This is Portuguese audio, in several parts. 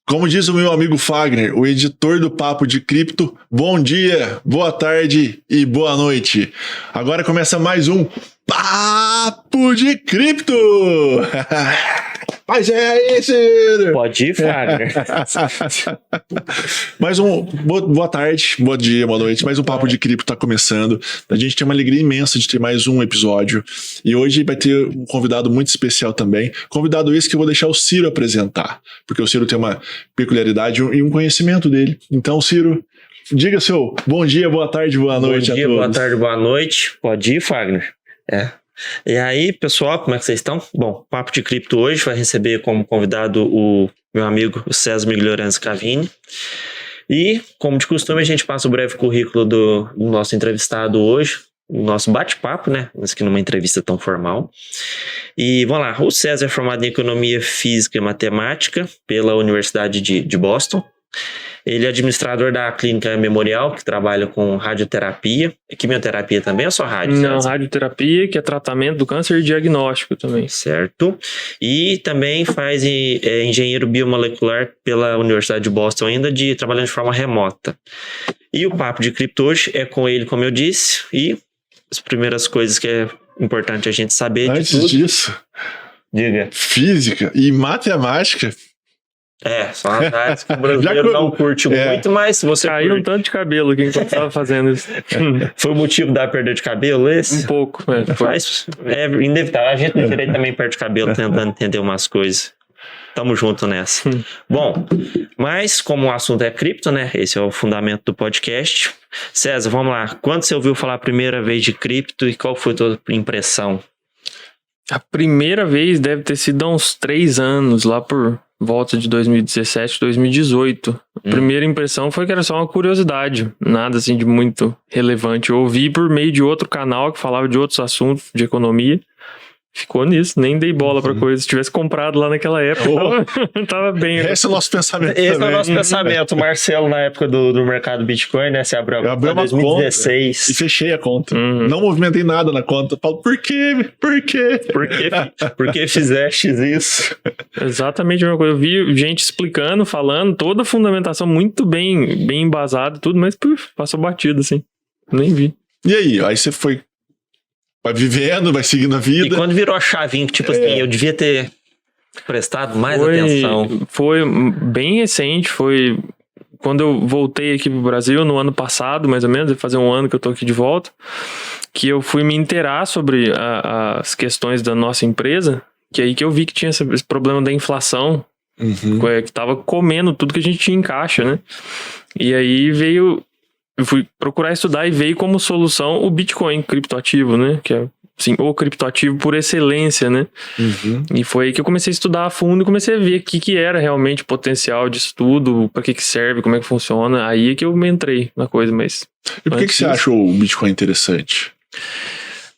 Como diz o meu amigo Fagner, o editor do Papo de Cripto, bom dia, boa tarde e boa noite. Agora começa mais um Papo de Cripto. Mas é aí, Ciro. Pode ir, Fagner. Mais um boa tarde, bom dia, boa noite. Mais um Papo de Cripto está começando. A gente tem uma alegria imensa de ter mais um episódio. E hoje vai ter um convidado muito especial também. Convidado esse que eu vou deixar o Ciro apresentar. Porque o Ciro tem uma peculiaridade e um conhecimento dele. Então, Ciro, diga seu bom dia, boa tarde, boa noite a todos. Bom dia, boa tarde, boa noite. Pode ir, Fagner? E aí, pessoal, como é que vocês estão? Bom, o Papo de Cripto hoje vai receber como convidado o meu amigo César Miglioranzi Cavini. E, como de costume, a gente passa o breve currículo do nosso entrevistado hoje, o nosso bate-papo, né? Mas que numa entrevista tão formal. E vamos lá, o César é formado em Economia Física e Matemática pela Universidade de Boston. Ele é administrador da Clínica Memorial, que trabalha com radioterapia. Quimioterapia também ou só rádio? Não, radioterapia, que é tratamento do câncer e diagnóstico também. Certo. E também faz engenheiro biomolecular pela Universidade de Boston ainda, trabalhando de forma remota. E o Papo de Cripto hoje é com ele, como eu disse, e as primeiras coisas que é importante a gente saber Antes disso, diga. Física e matemática... São as áreas que o brasileiro não curte muito, mas você caiu um tanto de cabelo aqui enquanto estava fazendo isso. Foi o motivo da perda de cabelo esse? Um pouco, Mas é inevitável. A gente no direito também perde cabelo tentando entender umas coisas. Tamo junto nessa. Bom, mas como o assunto é cripto, né? Esse é o fundamento do podcast. César, vamos lá. Quando você ouviu falar a primeira vez de cripto e qual foi a tua impressão? A primeira vez deve ter sido há uns 3 anos, lá por volta de 2017, 2018. A primeira impressão foi que era só uma curiosidade, nada assim de muito relevante. Eu ouvi por meio de outro canal que falava de outros assuntos de economia. Ficou nisso, nem dei bola pra coisa. Se tivesse comprado lá naquela época, tava bem. Esse é o nosso pensamento. Esse é o nosso pensamento. O Marcelo, na época do mercado Bitcoin, né? Você abriu uma 2016. Conta e fechei a conta. Não movimentei nada na conta. Falo, por quê? Por quê? Por que fizeste isso? Exatamente a mesma coisa. Eu vi gente explicando, falando, toda a fundamentação muito bem embasada, tudo, mas passou batido, assim. Nem vi. E aí você foi... Vai vivendo, vai seguindo a vida. E quando virou a chavinha, tipo assim, eu devia ter prestado mais atenção. Foi bem recente, foi quando eu voltei aqui pro Brasil, no ano passado, mais ou menos, vai fazer um ano que eu tô aqui de volta, que eu fui me inteirar sobre as questões da nossa empresa, que aí que eu vi que tinha esse problema da inflação, que tava comendo tudo que a gente tinha em caixa, né? E aí eu fui procurar estudar e veio como solução o Bitcoin, criptoativo, né? Que é, assim, o criptoativo por excelência, né? E foi aí que eu comecei a estudar a fundo e comecei a ver o que era realmente o potencial disso tudo, para que serve, como é que funciona. Aí é que eu me entrei na coisa, mas... E por que você achou o Bitcoin interessante?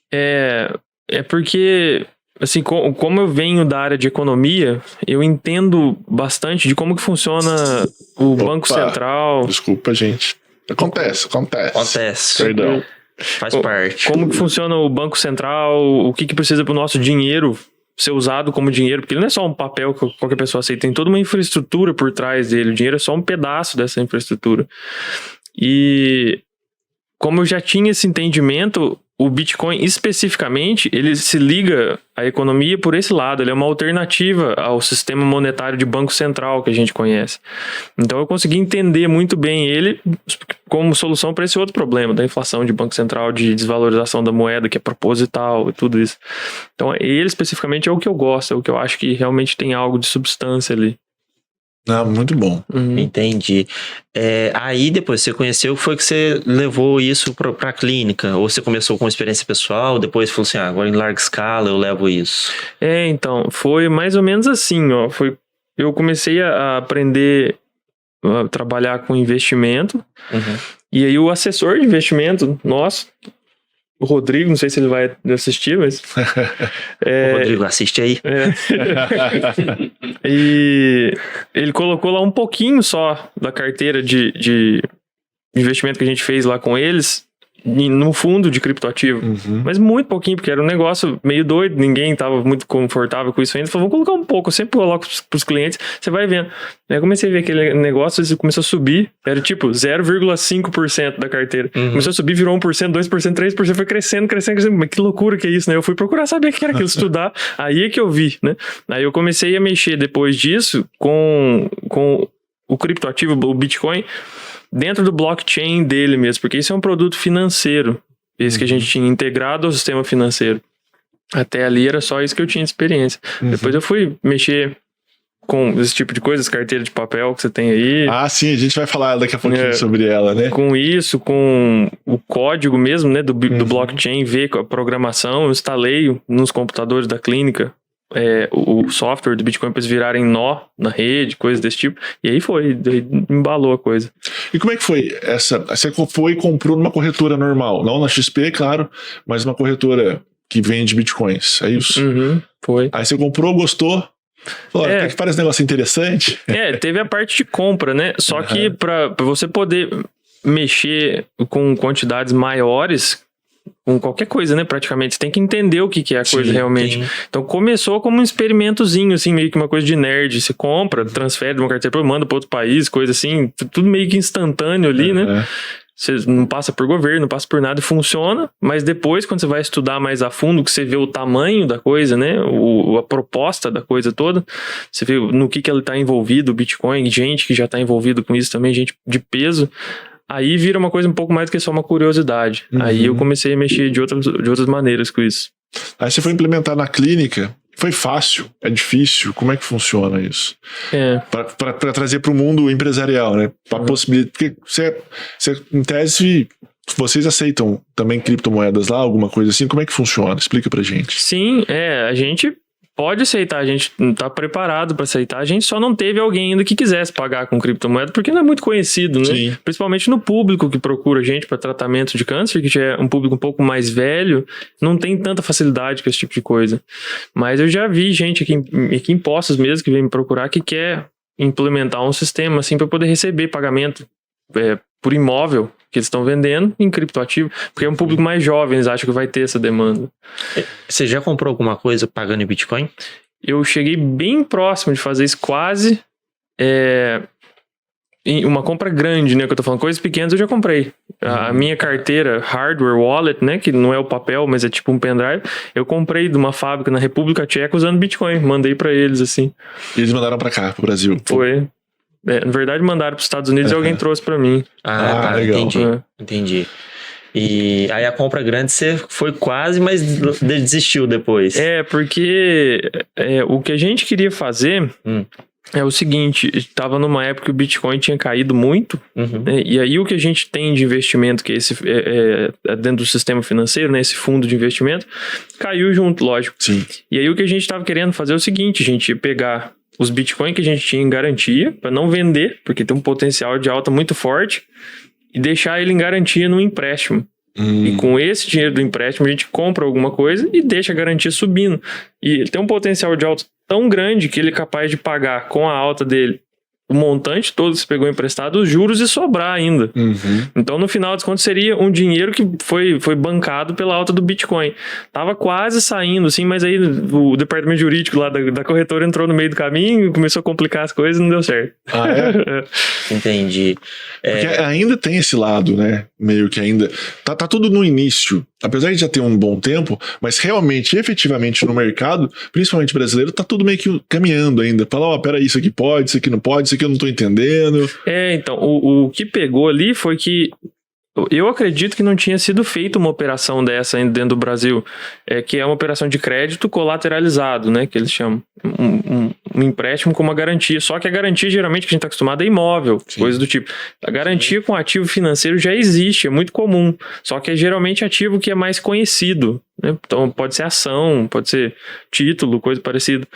É porque... Assim, como eu venho da área de economia, eu entendo bastante de como que funciona o Banco Central. Desculpa, gente. Acontece. Perdão. Faz parte. Como que funciona o Banco Central, o que precisa para o nosso dinheiro ser usado como dinheiro, porque ele não é só um papel que qualquer pessoa aceita, tem toda uma infraestrutura por trás dele, o dinheiro é só um pedaço dessa infraestrutura. E como eu já tinha esse entendimento, o Bitcoin especificamente, ele se liga à economia por esse lado, ele é uma alternativa ao sistema monetário de banco central que a gente conhece. Então eu consegui entender muito bem ele como solução para esse outro problema da inflação de banco central, de desvalorização da moeda, que é proposital e tudo isso. Então ele especificamente é o que eu gosto, é o que eu acho que realmente tem algo de substância ali. Muito bom. Entendi. Aí depois você conheceu, foi que você levou isso pra clínica? Ou você começou com experiência pessoal, depois falou assim, agora em larga escala eu levo isso? Então, foi mais ou menos assim, ó. Eu comecei a aprender a trabalhar com investimento, e aí o assessor de investimento nosso, o Rodrigo, não sei se ele vai assistir, mas... O Rodrigo, assiste aí. E ele colocou lá um pouquinho só da carteira de investimento que a gente fez lá com eles no fundo de criptoativo. Mas muito pouquinho, porque era um negócio meio doido, ninguém tava muito confortável com isso ainda. Falei, vou colocar um pouco, eu sempre coloco pros clientes, você vai vendo. Aí eu comecei a ver aquele negócio, ele começou a subir, era tipo 0,5% da carteira. Começou a subir, virou 1%, 2%, 3%, foi crescendo. Mas que loucura que é isso, né? Eu fui procurar saber o que era aquilo, estudar, aí é que eu vi, né? Aí eu comecei a mexer depois disso com o criptoativo, o Bitcoin, dentro do blockchain dele mesmo, porque isso é um produto financeiro, esse que a gente tinha integrado ao sistema financeiro. Até ali era só isso que eu tinha de experiência. Depois eu fui mexer com esse tipo de coisa, essa carteira de papel que você tem aí. Ah, sim, a gente vai falar daqui a pouquinho sobre ela, né? Com isso, com o código mesmo, né, do blockchain, ver com a programação, eu instalei nos computadores da clínica o software do Bitcoin para eles virarem nó na rede, coisas desse tipo. E aí daí embalou a coisa. E como é que foi essa? Você foi e comprou numa corretora normal, não na XP, claro, mas uma corretora que vende Bitcoins, é isso? Foi. Aí você comprou, gostou? Falou, até que parece um negócio interessante. Teve a parte de compra, né? Só que para você poder mexer com quantidades maiores, com qualquer coisa, né, praticamente, você tem que entender o que é a coisa realmente. Sim. Então começou como um experimentozinho, assim, meio que uma coisa de nerd. Você compra, transfere de uma carteira, manda para outro país, coisa assim, tudo meio que instantâneo ali, né? Você não passa por governo, não passa por nada e funciona, mas depois, quando você vai estudar mais a fundo, que você vê o tamanho da coisa, né, a proposta da coisa toda, você vê no que ele está envolvido, o Bitcoin, gente que já está envolvido com isso também, gente de peso, aí vira uma coisa um pouco mais do que só uma curiosidade. Aí eu comecei a mexer de outras maneiras com isso. Aí você foi implementar na clínica. Foi fácil? É difícil? Como é que funciona isso? Para trazer para o mundo empresarial, né? Para possibilitar. Porque você, em tese, vocês aceitam também criptomoedas lá, alguma coisa assim? Como é que funciona? Explica pra gente. Sim, a gente pode aceitar, a gente tá preparado para aceitar, a gente só não teve alguém ainda que quisesse pagar com criptomoeda, porque não é muito conhecido, né? Sim. Principalmente no público que procura a gente para tratamento de câncer, que já é um público um pouco mais velho, não tem tanta facilidade com esse tipo de coisa. Mas eu já vi gente aqui em Poços mesmo que vem me procurar que quer implementar um sistema assim para poder receber pagamento por imóvel que eles estão vendendo em criptoativo, porque é um público mais jovem, eles acham que vai ter essa demanda. Você já comprou alguma coisa pagando em Bitcoin? Eu cheguei bem próximo de fazer isso, quase em uma compra grande, né, que eu tô falando, coisas pequenas eu já comprei. A minha carteira hardware wallet, né, que não é o papel, mas é tipo um pendrive, eu comprei de uma fábrica na República Tcheca usando Bitcoin, mandei pra eles, assim. E eles mandaram pra cá, pro Brasil? Foi. Na verdade, mandaram para os Estados Unidos e alguém trouxe para mim. Tá, legal. Entendi. E aí a compra grande você foi quase, mas desistiu depois. Porque o que a gente queria fazer é o seguinte, estava numa época que o Bitcoin tinha caído muito, né, e aí o que a gente tem de investimento, que esse dentro do sistema financeiro, né, esse fundo de investimento, caiu junto, lógico. Sim. E aí o que a gente estava querendo fazer é o seguinte, a gente ia pegar os Bitcoin que a gente tinha em garantia, para não vender, porque tem um potencial de alta muito forte, e deixar ele em garantia no empréstimo. E com esse dinheiro do empréstimo, a gente compra alguma coisa e deixa a garantia subindo. E ele tem um potencial de alta tão grande que ele é capaz de pagar com a alta dele o montante todo que você pegou emprestado, os juros e sobrar ainda. Então, no final das contas, seria um dinheiro que foi bancado pela alta do Bitcoin. Tava quase saindo, assim, mas aí o departamento jurídico lá da corretora entrou no meio do caminho, começou a complicar as coisas e não deu certo. Entendi. Porque ainda tem esse lado, né? Meio que ainda... Tá tudo no início. Apesar de já ter um bom tempo, mas realmente, efetivamente no mercado, principalmente brasileiro, tá tudo meio que caminhando ainda. Fala, peraí, isso aqui pode, isso aqui não pode, isso aqui eu não tô entendendo. Então, o que pegou ali foi que eu acredito que não tinha sido feita uma operação dessa ainda dentro do Brasil, que é uma operação de crédito colateralizado, né, que eles chamam, um empréstimo com uma garantia, só que a garantia geralmente que a gente está acostumado é imóvel, coisa do tipo. A garantia com ativo financeiro já existe, é muito comum, só que é geralmente ativo que é mais conhecido, né? Então pode ser ação, pode ser título, coisa parecida.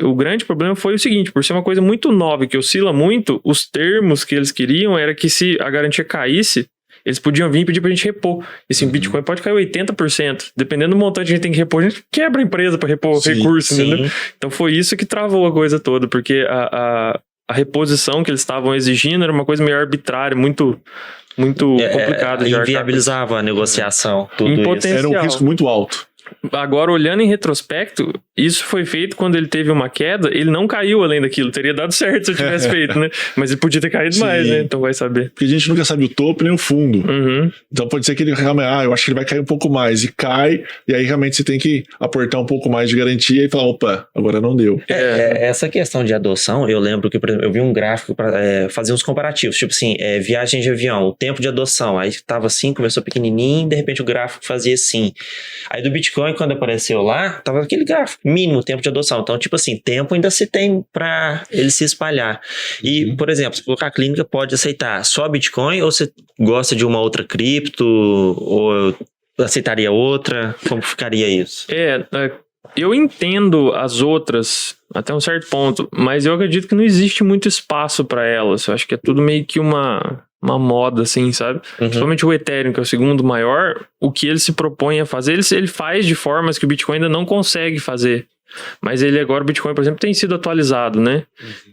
O grande problema foi o seguinte, por ser uma coisa muito nova, que oscila muito, os termos que eles queriam era que se a garantia caísse, eles podiam vir e pedir pra gente repor. E assim, Bitcoin pode cair 80%. Dependendo do montante que a gente tem que repor, a gente quebra a empresa pra repor recurso, entendeu? Então foi isso que travou a coisa toda, porque a reposição que eles estavam exigindo era uma coisa meio arbitrária, muito muito complicado de arcar. Inviabilizava a negociação, tudo isso. Potencial. Era um risco muito alto. Agora, olhando em retrospecto, isso foi feito quando ele teve uma queda, ele não caiu além daquilo. Teria dado certo se eu tivesse feito, né? Mas ele podia ter caído mais, né? Então vai saber. Porque a gente nunca sabe o topo nem o fundo. Uhum. Então pode ser que ele realmente, eu acho que ele vai cair um pouco mais. E cai, e aí realmente você tem que aportar um pouco mais de garantia e falar, opa, agora não deu. Essa questão de adoção, eu lembro que, por exemplo, eu vi um gráfico para fazer uns comparativos. Tipo assim, viagem de avião, o tempo de adoção. Aí tava assim, começou pequenininho, de repente o gráfico fazia assim. Aí do Bitcoin, quando apareceu lá, tava aquele gráfico, mínimo tempo de adoção. Então, tipo assim, tempo ainda se tem para ele se espalhar. E, por exemplo, se colocar a clínica, pode aceitar só Bitcoin ou você gosta de uma outra cripto ou aceitaria outra? Como ficaria isso? Eu entendo as outras até um certo ponto, mas eu acredito que não existe muito espaço para elas. Eu acho que é tudo meio que uma moda, assim, sabe? Principalmente o Ethereum, que é o segundo maior, o que ele se propõe a fazer, ele faz de formas que o Bitcoin ainda não consegue fazer. Mas agora, o Bitcoin, por exemplo, tem sido atualizado, né?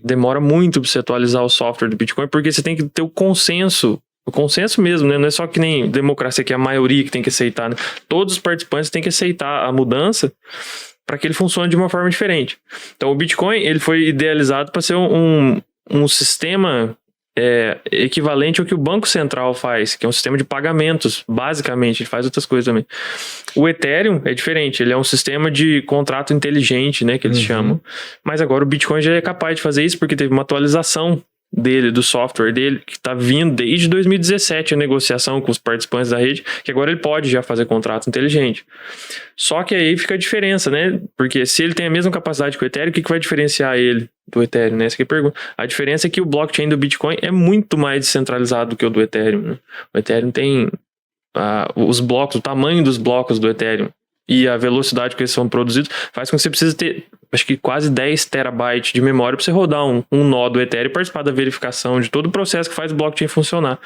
Demora muito para você atualizar o software do Bitcoin, porque você tem que ter o consenso mesmo, né? Não é só que nem democracia, que é a maioria que tem que aceitar, né? Todos os participantes têm que aceitar a mudança para que ele funcione de uma forma diferente. Então, o Bitcoin, ele foi idealizado para ser um sistema equivalente ao que o Banco Central faz, que é um sistema de pagamentos, basicamente. Ele faz outras coisas também. O Ethereum é diferente, ele é um sistema de contrato inteligente, né, que eles chamam. Mas agora o Bitcoin já é capaz de fazer isso porque teve uma atualização do software dele, que está vindo desde 2017 a negociação com os participantes da rede, que agora ele pode já fazer contrato inteligente. Só que aí fica a diferença, né? Porque se ele tem a mesma capacidade que o Ethereum, o que vai diferenciar ele do Ethereum, né? Essa que é a pergunta. A diferença é que o blockchain do Bitcoin é muito mais descentralizado do que o do Ethereum, né? O Ethereum tem os blocos, o tamanho dos blocos do Ethereum e a velocidade que eles são produzidos faz com que você precise ter, acho que quase 10 terabytes de memória para você rodar um nó do Ethereum e participar da verificação de todo o processo que faz o blockchain funcionar.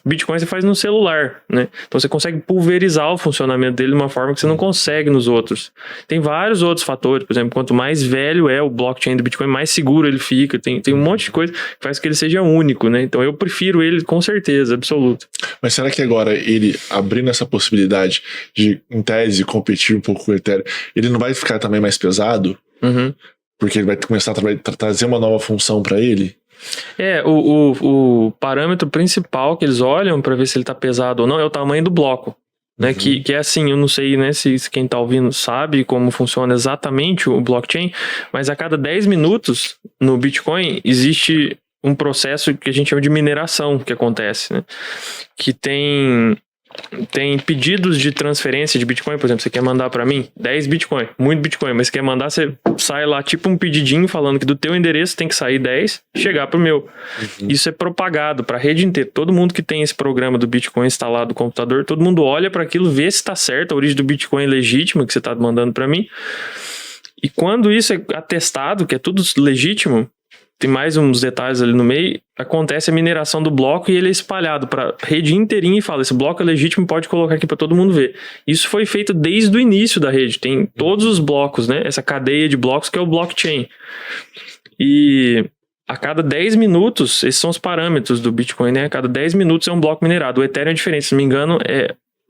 O Bitcoin você faz no celular, né? Então você consegue pulverizar o funcionamento dele de uma forma que você não consegue nos outros. Tem vários outros fatores, por exemplo, quanto mais velho é o blockchain do Bitcoin, mais seguro ele fica. Tem um monte de coisa que faz com que ele seja único, né? Então eu prefiro ele com certeza, absoluta. Mas será que agora ele abrindo essa possibilidade de, em tese, competir um pouco com o Ethereum, ele não vai ficar também mais pesado? Porque ele vai começar a trazer uma nova função para ele? O parâmetro principal que eles olham para ver se ele tá pesado ou não é o tamanho do bloco. Né, que é assim, eu não sei, né, se quem tá ouvindo sabe como funciona exatamente o blockchain, mas a cada 10 minutos no Bitcoin existe um processo que a gente chama de mineração que acontece, né? Que tem pedidos de transferência de Bitcoin, por exemplo, você quer mandar para mim 10 Bitcoin, muito Bitcoin, mas você quer mandar, você sai lá tipo um pedidinho falando que do teu endereço tem que sair 10, chegar pro meu. Isso é propagado para a rede inteira. Todo mundo que tem esse programa do Bitcoin instalado no computador, todo mundo olha para aquilo, vê se está certo, a origem do Bitcoin é legítima que você está mandando para mim. E quando isso é atestado, que é tudo legítimo, tem mais uns detalhes ali no meio, acontece a mineração do bloco e ele é espalhado para a rede inteirinha e fala, esse bloco é legítimo, pode colocar aqui para todo mundo ver. Isso foi feito desde o início da rede, tem todos os blocos, né? Essa cadeia de blocos que é o blockchain. E a cada 10 minutos, esses são os parâmetros do Bitcoin, né? A cada 10 minutos é um bloco minerado. O Ethereum é diferente, se não me engano,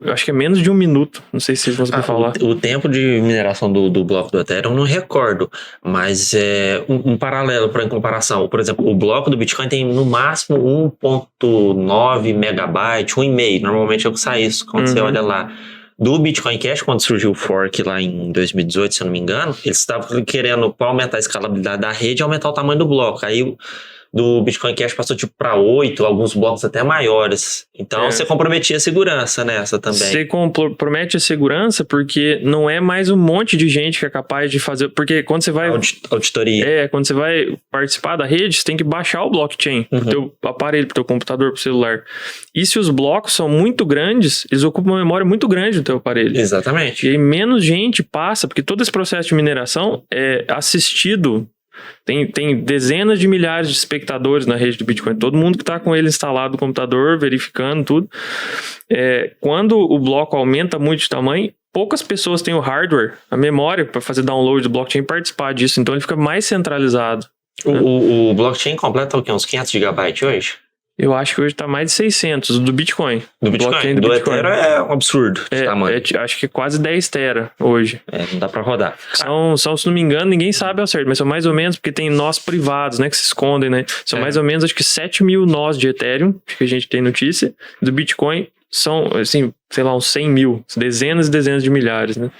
eu acho que é menos de 1 minuto. Não sei se vocês vão saber falar. O tempo de mineração do bloco do Ethereum eu não recordo, mas é um paralelo para comparação. Por exemplo, o bloco do Bitcoin tem no máximo 1.9 megabyte, 1,5. Normalmente é o que sai isso quando você olha lá. Do Bitcoin Cash, quando surgiu o fork lá em 2018, se eu não me engano, eles estavam querendo, para aumentar a escalabilidade da rede, aumentar o tamanho do bloco. Aí do Bitcoin Cash passou tipo para 8, alguns blocos até maiores. Então você comprometia a segurança nessa também. Você compromete a segurança porque não é mais um monte de gente que é capaz de fazer. Porque quando você vai. Auditoria. Quando você vai participar da rede, você tem que baixar o blockchain pro teu aparelho, pro teu computador, pro celular. E se os blocos são muito grandes, eles ocupam uma memória muito grande do teu aparelho. Exatamente. E aí menos gente passa, porque todo esse processo de mineração é assistido. Tem dezenas de milhares de espectadores na rede do Bitcoin. Todo mundo que está com ele instalado no computador, verificando tudo. Quando o bloco aumenta muito de tamanho, poucas pessoas têm o hardware, a memória para fazer download do blockchain e participar disso. Então ele fica mais centralizado. O blockchain completa o quê? Uns 500 GB hoje? Eu acho que hoje tá mais de 600 do Bitcoin. Do Bitcoin. Do Ethereum é um absurdo de tamanho. Acho que é quase 10 tera hoje. Não dá pra rodar. São, se não me engano, ninguém sabe ao certo, mas são mais ou menos, porque tem nós privados, né, que se escondem, né? São mais ou menos, acho que 7 mil nós de Ethereum, acho que a gente tem notícia. Do Bitcoin são, assim, sei lá, uns 100 mil, dezenas e dezenas de milhares, né?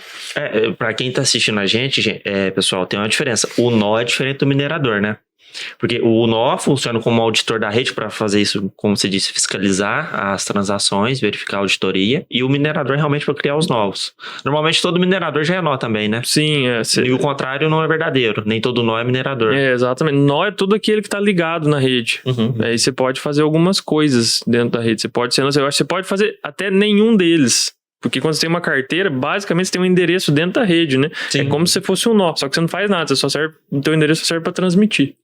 Pra quem tá assistindo a gente, pessoal, tem uma diferença. O nó é diferente do minerador, né? Porque o nó funciona como auditor da rede para fazer isso, como você disse, fiscalizar as transações, verificar a auditoria, e o minerador realmente para criar os novos. Normalmente todo minerador já é nó também, né? Sim. E o contrário não é verdadeiro, nem todo nó é minerador. Exatamente. Nó é tudo aquele que está ligado na rede. Aí você pode fazer algumas coisas dentro da rede. Eu acho que você pode fazer até nenhum deles. Porque quando você tem uma carteira, basicamente você tem um endereço dentro da rede, né? Sim. É como se fosse um nó, só que você não faz nada, o teu endereço serve para transmitir.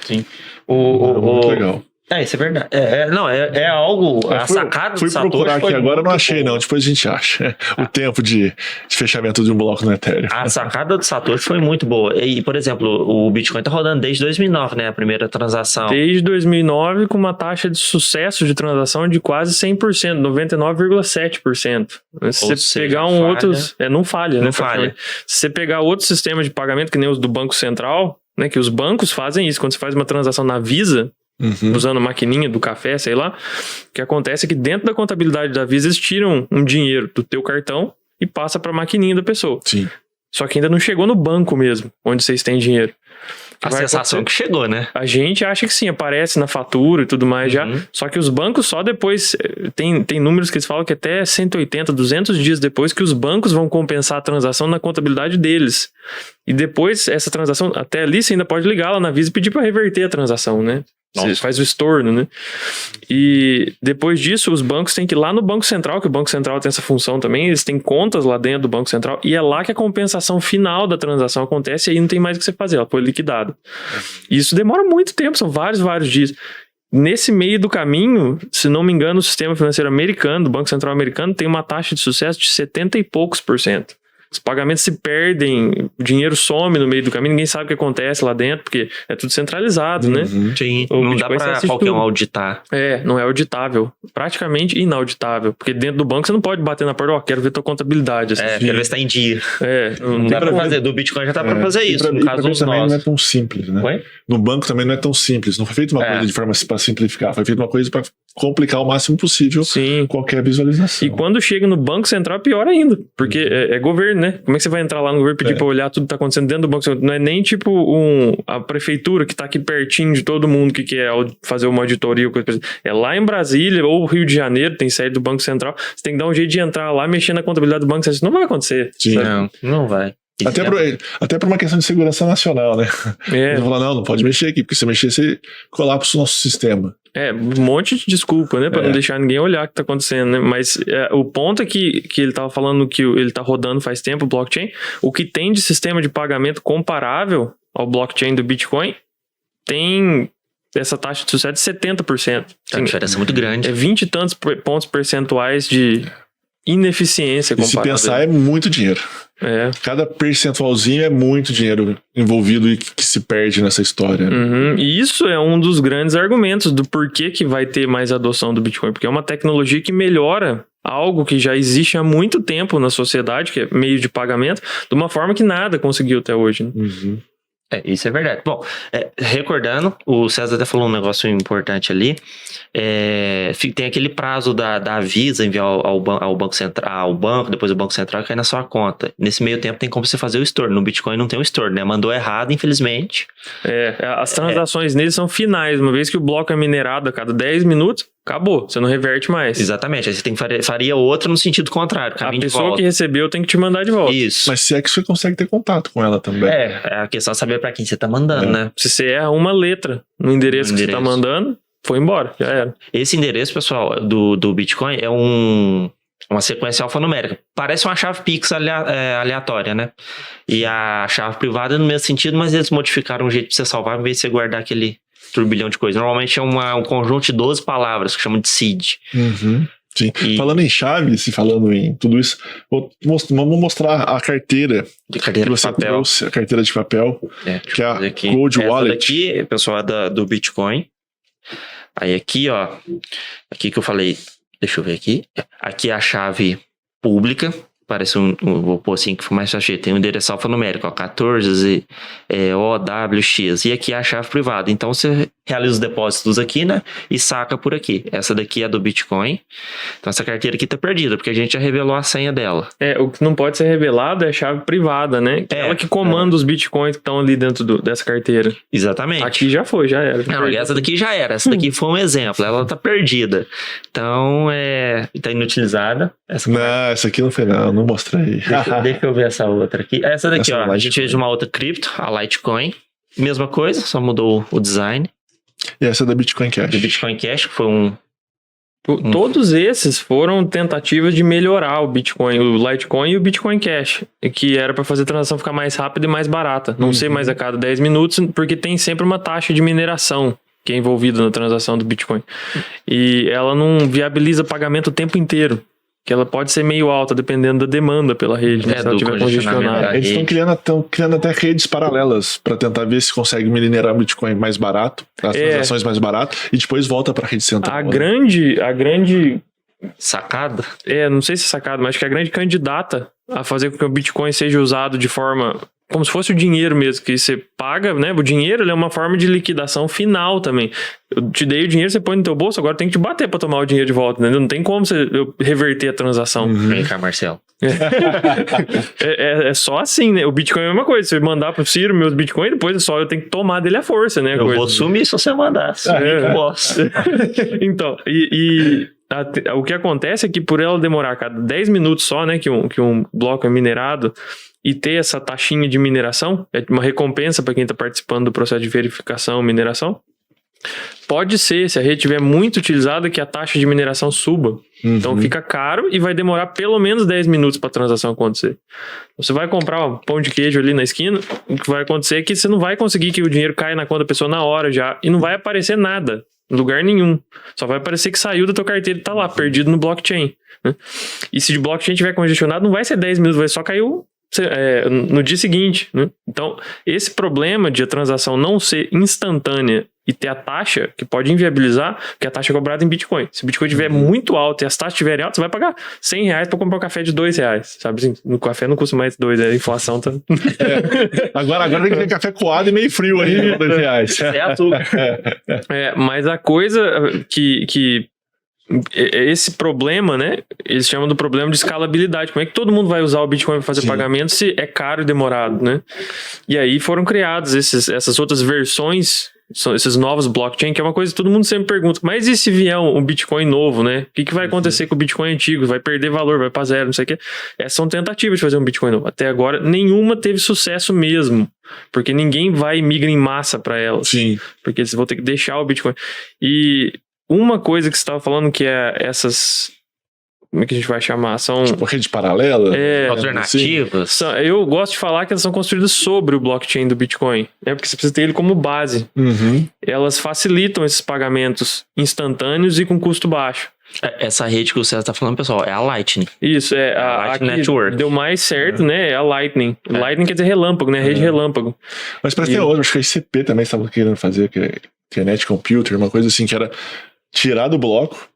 Sim. Muito legal. Isso é verdade. É algo. A sacada fui do Satoshi procurar aqui agora, não achei, boa. não. Depois a gente acha. O tempo de fechamento de um bloco no Ethereum. A sacada do Satoshi foi muito boa. E, por exemplo, o Bitcoin tá rodando desde 2009, né? A primeira transação. Desde 2009, com uma taxa de sucesso de transação de quase 100%, 99,7%. Se você pegar outros. Não falha, né? Não falha. Se você pegar outros sistemas de pagamento, que nem os do Banco Central, né? Que os bancos fazem isso. Quando você faz uma transação na Visa, usando a maquininha do café, sei lá, o que acontece é que dentro da contabilidade da Visa eles tiram um dinheiro do teu cartão e passa para a maquininha da pessoa. Sim. Só que ainda não chegou no banco mesmo, onde vocês têm dinheiro. A sensação que chegou, né? A gente acha que sim, aparece na fatura e tudo mais já. Só que os bancos só depois, tem números que eles falam que até 180, 200 dias depois que os bancos vão compensar a transação na contabilidade deles. E depois, essa transação, até ali você ainda pode ligar lá na Visa e pedir para reverter a transação, né? Você faz o estorno, né? E depois disso, os bancos têm que ir lá no Banco Central, que o Banco Central tem essa função também, eles têm contas lá dentro do Banco Central, e é lá que a compensação final da transação acontece, e aí não tem mais o que você fazer, ela foi liquidada. E isso demora muito tempo, são vários dias. Nesse meio do caminho, se não me engano, o sistema financeiro americano, do Banco Central americano, tem uma taxa de sucesso de 70 e poucos %. Os pagamentos se perdem, o dinheiro some no meio do caminho, ninguém sabe o que acontece lá dentro, porque é tudo centralizado, né? Sim, não dá pra qualquer um auditar. Não é auditável. Praticamente inauditável. Porque dentro do banco você não pode bater na porta, quero ver tua contabilidade. Quero ver se tá em dia. Não dá pra fazer. Do Bitcoin já dá pra fazer isso, no caso dos também nós. não é tão simples, né? Oi? No banco também não é tão simples. Não foi feita uma coisa de forma para simplificar, foi feita uma coisa para complicar o máximo possível qualquer visualização. E quando chega no Banco Central, pior ainda. Porque é governo, né? Como é que você vai entrar lá no governo e pedir pra olhar tudo que tá acontecendo dentro do Banco Central? Não é nem tipo a prefeitura que tá aqui pertinho de todo mundo que quer fazer uma auditoria ou coisa assim. É lá em Brasília ou Rio de Janeiro, tem sede do Banco Central. Você tem que dar um jeito de entrar lá, mexer na contabilidade do Banco Central. Isso não vai acontecer. Sim. Não vai. Até por uma questão de segurança nacional, né? Eles vão falar, não pode mexer aqui, porque se mexer, você colapsa o nosso sistema. Um monte de desculpa, né? Pra não deixar ninguém olhar o que tá acontecendo, né? Mas o ponto é que ele tava falando que ele tá rodando faz tempo, o blockchain. O que tem de sistema de pagamento comparável ao blockchain do Bitcoin tem essa taxa de sucesso de 70%. A diferença é muito grande. 20 e tantos pontos percentuais de ineficiência comparada. E se pensar, é muito dinheiro. Cada percentualzinho é muito dinheiro envolvido e que se perde nessa história. E isso é um dos grandes argumentos do porquê que vai ter mais adoção do Bitcoin, porque é uma tecnologia que melhora algo que já existe há muito tempo na sociedade, que é meio de pagamento, de uma forma que nada conseguiu até hoje, né? Isso é verdade. Bom, recordando, o César até falou um negócio importante ali. Tem aquele prazo da Visa enviar ao Banco Central, ao banco, depois o Banco Central cai na sua conta. Nesse meio tempo tem como você fazer o estorno. No Bitcoin não tem o estorno, né? Mandou errado, infelizmente. As transações neles são finais. Uma vez que o bloco é minerado a cada 10 minutos, acabou, você não reverte mais. Exatamente, aí você faria outro no sentido contrário, caminho de volta. A pessoa que recebeu tem que te mandar de volta. Isso. Mas se é que você consegue ter contato com ela também. A questão é saber pra quem você tá mandando, né? Se você erra uma letra no endereço que você tá mandando, foi embora, já era. Esse endereço, pessoal, do Bitcoin é uma sequência alfanumérica. Parece uma chave Pix aleatória, né? E a chave privada é no mesmo sentido, mas eles modificaram um jeito pra você salvar em vez de você guardar aquele turbilhão de coisas. Normalmente é um conjunto de 12 palavras que chamam de seed. Sim. Falando em chaves e falando em tudo isso, vamos mostrar a carteira. Que você trouxe, a carteira de papel, que é a aqui. Cold Wallet. Essa daqui, pessoal, é do Bitcoin. Aí aqui, ó, aqui que eu falei, deixa eu ver aqui. Aqui é a chave pública. Parece vou pôr assim que for mais fácil. Tem um endereço alfanumérico, ó, 14 OWX. E aqui é a chave privada. Então você realiza os depósitos aqui, né? E saca por aqui. Essa daqui é do Bitcoin. Então essa carteira aqui tá perdida, porque a gente já revelou a senha dela. O que não pode ser revelado é a chave privada, né? Ela que comanda os Bitcoins que estão ali dentro dessa carteira. Exatamente. Aqui já foi, já era. Não, essa daqui já era. Essa daqui foi um exemplo. Ela tá perdida. Então, tá inutilizada. Essa aqui não foi não mostra aí. Deixa eu ver essa outra aqui. Essa daqui, Essa ó. A gente fez de uma outra cripto, a Litecoin. Mesma coisa, só mudou o design. E essa é da Bitcoin Cash. Do Bitcoin Cash, que foi Todos esses foram tentativas de melhorar o Bitcoin, o Litecoin e o Bitcoin Cash, que era para fazer a transação ficar mais rápida e mais barata. Não ser mais a cada 10 minutos, porque tem sempre uma taxa de mineração que é envolvida na transação do Bitcoin. E ela não viabiliza pagamento o tempo inteiro. Que ela pode ser meio alta, dependendo da demanda pela rede, né? Se ela estiver congestionada. Eles estão criando até redes paralelas para tentar ver se consegue minerar o Bitcoin mais barato, as transações mais baratas, e depois volta para a rede central. A grande sacada? Não sei se é sacada, mas acho que a grande candidata a fazer com que o Bitcoin seja usado de forma como se fosse o dinheiro mesmo, que você paga, né? O dinheiro ele é uma forma de liquidação final também. Eu te dei o dinheiro, você põe no teu bolso, agora tem que te bater pra tomar o dinheiro de volta, entendeu? Não tem como eu reverter a transação. Vem cá, Marcelo. É só assim, né? O Bitcoin é a mesma coisa. Se eu mandar pro Ciro meus Bitcoins, depois só eu tenho que tomar dele à força, né? Eu vou sumir se você mandar. Eu gosto. Então, o que acontece é que por ela demorar a cada 10 minutos só, né? Que um bloco é minerado, e ter essa taxinha de mineração, é uma recompensa para quem está participando do processo de verificação e mineração. Pode ser, se a rede estiver muito utilizada, que a taxa de mineração suba. Então fica caro e vai demorar pelo menos 10 minutos para a transação acontecer. Você vai comprar um pão de queijo ali na esquina, o que vai acontecer é que você não vai conseguir que o dinheiro caia na conta da pessoa na hora já, e não vai aparecer nada, em lugar nenhum. Só vai aparecer que saiu da tua carteira e tá lá, perdido no blockchain. Né? E se o blockchain estiver congestionado, não vai ser 10 minutos, vai só cair no dia seguinte, né? Então, esse problema de a transação não ser instantânea e ter a taxa, que pode inviabilizar, porque a taxa é cobrada em Bitcoin. Se o Bitcoin estiver muito alto e as taxas estiverem altas, você vai pagar R$100 para comprar um café de R$2, sabe? Assim, no café não custa mais R$2, a inflação tá... Agora tem que ter café coado e meio frio aí, R$2. É açúcar. Mas a coisa que esse problema, né? Eles chamam do problema de escalabilidade. Como é que todo mundo vai usar o Bitcoin para fazer pagamento se é caro e demorado, né? E aí foram criadas essas outras versões, esses novos blockchain, que é uma coisa que todo mundo sempre pergunta, mas e se vier um Bitcoin novo, né? O que vai acontecer com o Bitcoin antigo? Vai perder valor, vai para zero, não sei o quê. Essas são tentativas de fazer um Bitcoin novo. Até agora, nenhuma teve sucesso mesmo, porque ninguém vai e migra em massa para elas. Sim. Porque eles vão ter que deixar o Bitcoin. E uma coisa que você estava falando que é essas... Como é que a gente vai chamar? São... Tipo rede paralela? Alternativas. Eu gosto de falar que elas são construídas sobre o blockchain do Bitcoin. Porque você precisa ter ele como base. Elas facilitam esses pagamentos instantâneos e com custo baixo. Essa rede que o César está falando, pessoal, é a Lightning. Isso, a Lightning Network. Deu mais certo, né? É a Lightning. Lightning quer dizer relâmpago, né? Rede relâmpago. Mas parece que tem outro, acho que a ICP também estava querendo fazer, que é Internet Computer, uma coisa assim, que era tirar do bloco.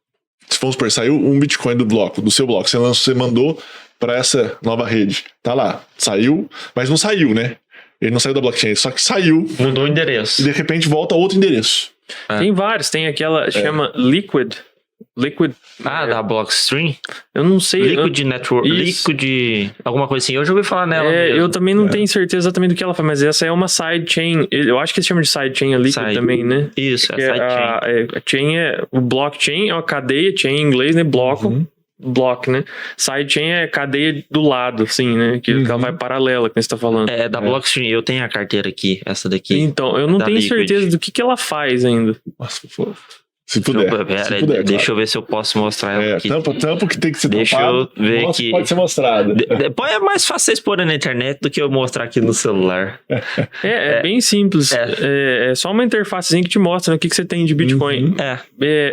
Se vamos supor, saiu um Bitcoin do seu bloco, você mandou para essa nova rede. Tá lá, saiu, mas não saiu, né? Ele não saiu da blockchain, só que saiu. Mudou o endereço. E de repente volta a outro endereço. Tem vários, tem aquela, chama Liquid. Da Blockstream? Eu não sei. Liquid Network. Isso. Liquid. Alguma coisa assim. Eu já ouvi falar nela. Eu também não tenho certeza exatamente do que ela faz, mas essa é uma sidechain. Eu acho que eles chamam de sidechain a Liquid também, né? Isso, porque a sidechain. O blockchain é uma cadeia, chain em inglês, né? Block, né? Sidechain é cadeia do lado, assim, né? Que ela vai paralela, que você tá falando. Da Blockstream. Eu tenho a carteira aqui, essa daqui. Então, eu não tenho certeza do que ela faz ainda. Nossa, se puder. Deixa eu ver se eu posso mostrar ela aqui. Tampo que tem que ser Deixa tampado. eu ver aqui. Pode ser mostrado. Depois é mais fácil vocês porem na internet do que eu mostrar aqui no celular. É bem simples. É só uma interfacezinha que te mostra o que você tem de Bitcoin.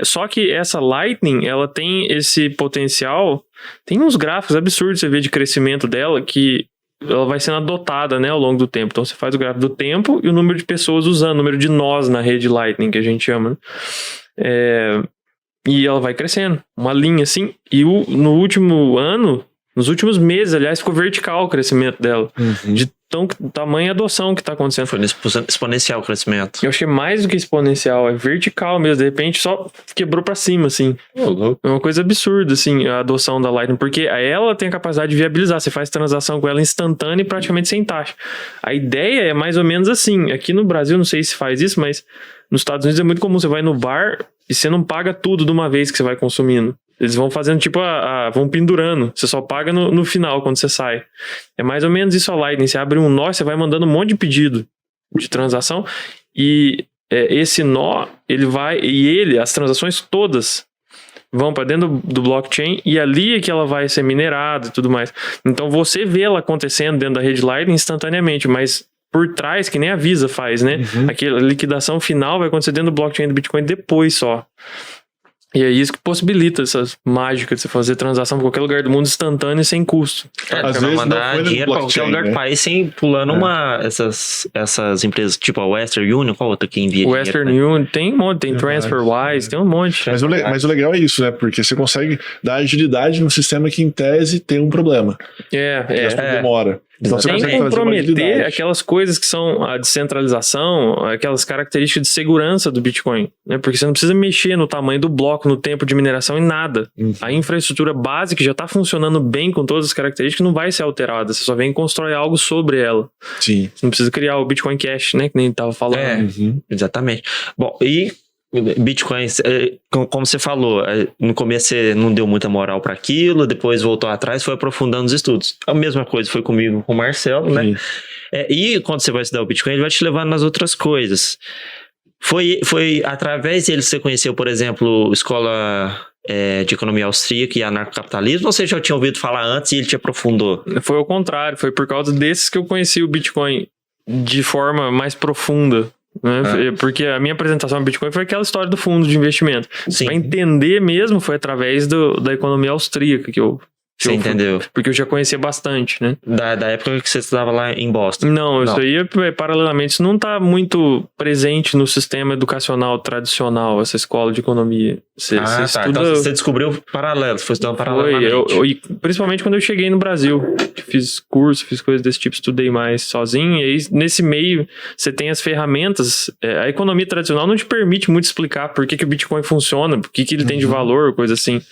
Só que essa Lightning, ela tem esse potencial. Tem uns gráficos absurdos você vê de crescimento dela que ela vai sendo adotada, né, ao longo do tempo. Então você faz o gráfico do tempo e o número de pessoas usando, o número de nós na rede Lightning, que a gente chama. E ela vai crescendo, uma linha assim. E no último ano, nos últimos meses, aliás, ficou vertical o crescimento dela. De tamanha adoção que está acontecendo. Foi exponencial o crescimento. Eu achei mais do que exponencial, é vertical mesmo. De repente só quebrou para cima, assim. É uma coisa absurda, assim, a adoção da Lightning, porque ela tem a capacidade de viabilizar. Você faz transação com ela instantânea e praticamente sem taxa. A ideia é mais ou menos assim. Aqui no Brasil, não sei se faz isso, mas nos Estados Unidos é muito comum. Você vai no bar e você não paga tudo de uma vez que você vai consumindo. Eles vão fazendo tipo vão pendurando. Você só paga no final, quando você sai. É mais ou menos isso a Lightning. Você abre um nó, você vai mandando um monte de pedido de transação. E esse nó, as transações todas vão para dentro do blockchain e ali é que ela vai ser minerada e tudo mais. Então você vê ela acontecendo dentro da rede Lightning instantaneamente, mas por trás, que nem a Visa faz, né? Aquela liquidação final vai acontecer dentro do blockchain do Bitcoin depois só. E é isso que possibilita essas mágicas de você fazer transação em qualquer lugar do mundo instantâneo e sem custo. Às vezes mandar dinheiro para qualquer lugar do país sem pulando essas empresas, tipo a Western Union, qual outra que envia dinheiro? Western Union, tem um monte, tem TransferWise, tem um monte. Mas o legal é isso, né? Porque você consegue dar agilidade num sistema que, em tese, tem um problema. Demora. Então você sem comprometer aquelas coisas que são a descentralização, aquelas características de segurança do Bitcoin, né? Porque você não precisa mexer no tamanho do bloco, no tempo de mineração, em nada. A infraestrutura básica já está funcionando bem com todas as características, não vai ser alterada. Você só vem e constrói algo sobre ela. Sim. Você não precisa criar o Bitcoin Cash, né? Que nem estava falando. Exatamente. Bom, e Bitcoin, como você falou, no começo você não deu muita moral para aquilo, depois voltou atrás, foi aprofundando os estudos. A mesma coisa foi comigo com o Marcelo, né? E quando você vai estudar o Bitcoin, ele vai te levando nas outras coisas. Foi através dele que você conheceu, por exemplo, escola de economia austríaca e anarcocapitalismo, ou você já tinha ouvido falar antes e ele te aprofundou? Foi ao contrário, foi por causa desses que eu conheci o Bitcoin de forma mais profunda. Né? Porque a minha apresentação ao Bitcoin foi aquela história do fundo de investimento. Para entender mesmo foi através da economia austríaca que eu Você entendeu? Porque eu já conhecia bastante, né? Da época que você estudava lá em Boston. Não, isso aí paralelamente. Isso não está muito presente no sistema educacional tradicional, essa escola de economia. Você estuda... Então você descobriu paralelo, você foi estudando paralelamente. Principalmente quando eu cheguei no Brasil. Fiz curso, fiz coisas desse tipo, estudei mais sozinho. E aí, nesse meio, você tem as ferramentas. A economia tradicional não te permite muito explicar por que o Bitcoin funciona, por que ele tem de valor, coisa assim.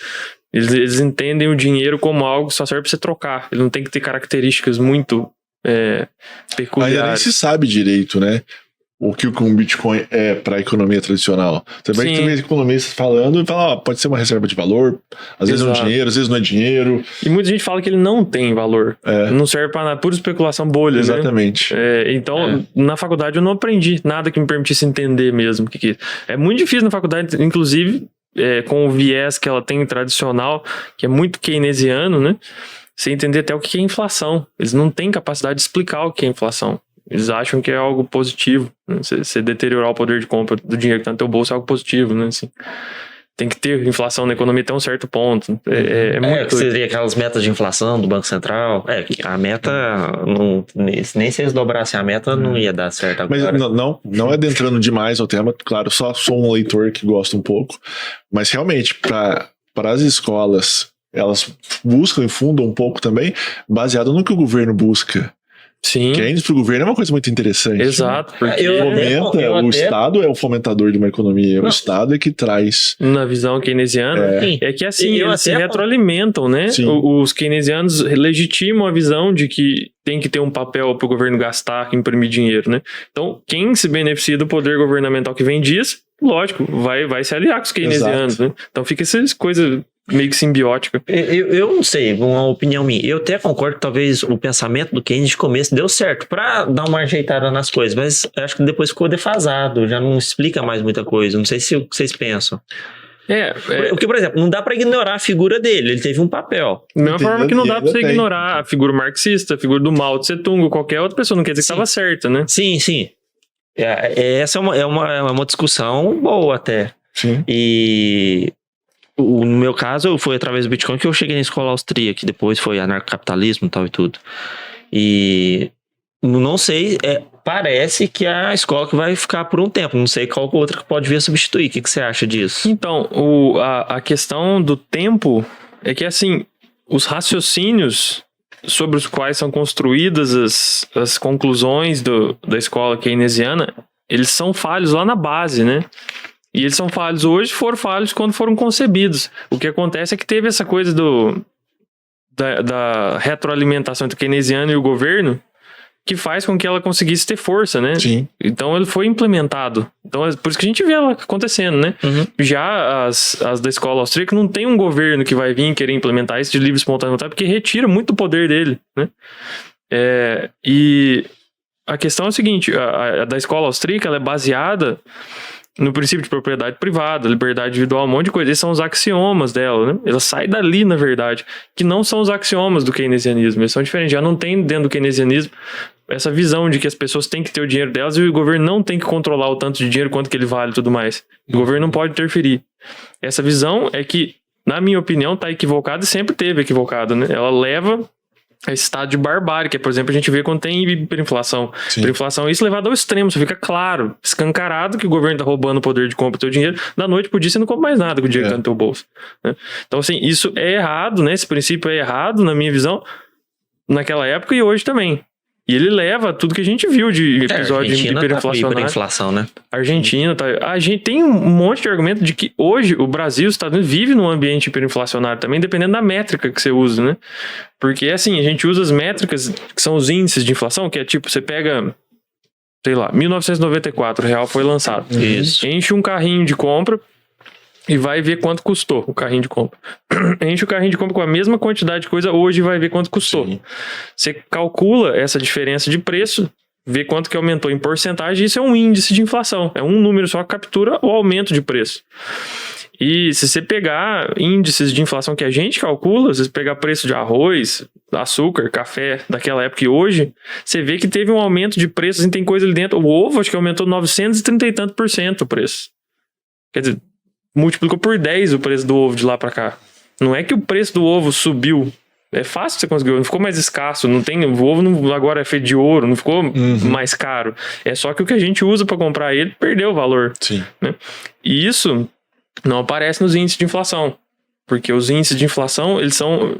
Eles entendem o dinheiro como algo que só serve para você trocar. Ele não tem que ter características muito peculiares. Ainda nem se sabe direito, né? O que um Bitcoin é para a economia tradicional. Você vai ter economistas falando e fala, pode ser uma reserva de valor, às vezes é um dinheiro, às vezes não é dinheiro. E muita gente fala que ele não tem valor. Não serve para nada, pura especulação, bolha. Exatamente. Né? Então, na faculdade eu não aprendi nada que me permitisse entender mesmo. É muito difícil na faculdade, inclusive... com o viés que ela tem tradicional, que é muito keynesiano, né? Você entender até o que é inflação. Eles não têm capacidade de explicar o que é inflação. Eles acham que é algo positivo. Né? Você deteriorar o poder de compra do dinheiro que está no teu bolso é algo positivo, né? Assim, tem que ter inflação na economia até um certo ponto. Que seria aquelas metas de inflação do Banco Central. A meta, nem se eles dobrassem a meta, não ia dar certo agora. Mas não adentrando demais ao tema, claro, só sou um leitor que gosta um pouco, mas realmente, para as escolas, elas buscam e fundam um pouco também, baseado no que o governo busca. Sim. Que ainda para o governo é uma coisa muito interessante. Exato. Né? Porque o Estado é o fomentador de uma economia. O Estado é que traz... Na visão keynesiana, é que assim, eles se retroalimentam, né? Os keynesianos legitimam a visão de que tem que ter um papel para o governo gastar, imprimir dinheiro, né? Então, quem se beneficia do poder governamental que vem disso, lógico, vai se aliar com os keynesianos, né? Então fica essa coisa... meio que simbiótica. Eu não sei, uma opinião minha. Eu até concordo que talvez o pensamento do Keynes de começo deu certo pra dar uma ajeitada nas coisas, mas acho que depois ficou defasado, já não explica mais muita coisa. Não sei se o que vocês pensam. Porque, por exemplo, não dá pra ignorar a figura dele, ele teve um papel. Da mesma forma que não dá pra você ignorar a figura marxista, a figura do Mao Tse Tung, qualquer outra pessoa, não quer dizer que estava certa, né? Sim. Essa é uma discussão boa até. Sim. E... no meu caso, foi através do Bitcoin que eu cheguei na escola austríaca, que depois foi anarcocapitalismo e tal e tudo. E não sei, parece que é a escola que vai ficar por um tempo. Não sei qual outra que pode vir a substituir. O que você acha disso? Então, a questão do tempo é que, assim, os raciocínios sobre os quais são construídas as conclusões da escola keynesiana, eles são falhos lá na base, né? E eles são falhos hoje, foram falhos quando foram concebidos. O que acontece é que teve essa coisa da retroalimentação entre o keynesiano e o governo, que faz com que ela conseguisse ter força, né? Sim. Então ele foi implementado. Então é por isso que a gente vê ela acontecendo, né? Uhum. Já as da escola austríaca não tem um governo que vai vir querer implementar isso de livre e espontânea vontade, porque retira muito o poder dele, né? E a questão é o seguinte, a da escola austríaca ela é baseada no princípio de propriedade privada, liberdade individual, um monte de coisa. Esses são os axiomas dela, né? Ela sai dali, na verdade, que não são os axiomas do keynesianismo. Eles são diferentes. Já não tem dentro do keynesianismo essa visão de que as pessoas têm que ter o dinheiro delas e o governo não tem que controlar o tanto de dinheiro, quanto que ele vale e tudo mais. O governo não pode interferir. Essa visão é que, na minha opinião, está equivocada e sempre teve equivocada, né? Ela leva a esse estado de barbárie, que, por exemplo, a gente vê quando tem hiperinflação. Sim. Hiperinflação, isso levado ao extremo, só fica claro, escancarado que o governo tá roubando o poder de compra do teu dinheiro, da noite pro dia você não compra mais nada com o dinheiro que tá no teu bolso, né? Então, assim, isso é errado, né? Esse princípio é errado, na minha visão, naquela época e hoje também. E ele leva tudo que a gente viu de episódio de hiperinflação, né? Argentina, tá? A gente tem um monte de argumento de que hoje o Brasil, os Estados Unidos, vive num ambiente hiperinflacionário também, dependendo da métrica que você usa, né? Porque, assim, a gente usa as métricas que são os índices de inflação, que é tipo, você pega, sei lá, 1994, o real foi lançado. Isso. Enche um carrinho de compra e vai ver quanto custou o carrinho de compra. Enche o carrinho de compra com a mesma quantidade de coisa hoje e vai ver quanto custou. Sim. Você calcula essa diferença de preço, vê quanto que aumentou em porcentagem, e isso é um índice de inflação. É um número só que captura o aumento de preço. E se você pegar índices de inflação que a gente calcula, se você pegar preço de arroz, açúcar, café daquela época e hoje, você vê que teve um aumento de preços e tem coisa ali dentro. O ovo acho que aumentou 930 e tanto % o preço. Quer dizer, multiplicou por 10 o preço do ovo de lá pra cá. Não é que o preço do ovo subiu. É fácil você conseguir, não ficou mais escasso. Não tem, o ovo não, agora é feito de ouro, não ficou mais caro. É só que o que a gente usa pra comprar ele perdeu o valor. Sim. Né? E isso não aparece nos índices de inflação. Porque os índices de inflação,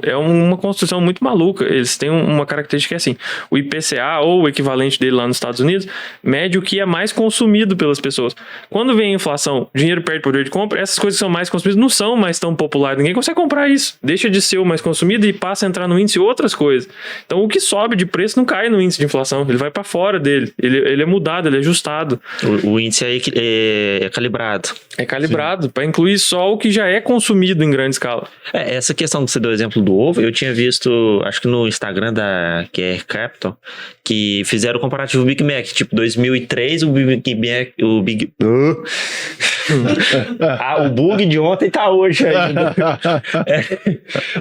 é uma construção muito maluca. Eles têm uma característica que é assim, o IPCA, ou o equivalente dele lá nos Estados Unidos, mede o que é mais consumido pelas pessoas. Quando vem a inflação, dinheiro perde poder de compra, essas coisas que são mais consumidas não são mais tão populares. Ninguém consegue comprar isso. Deixa de ser o mais consumido e passa a entrar no índice outras coisas. Então, o que sobe de preço não cai no índice de inflação. Ele vai para fora dele. Ele é mudado, ele é ajustado. O índice é calibrado. É calibrado para incluir só o que já é consumido em grande escala. Essa questão que você deu o exemplo do ovo, eu tinha visto, acho que no Instagram da QR Capital, que fizeram o comparativo Big Mac, tipo 2003, o Big Mac, o bug de ontem tá hoje ainda.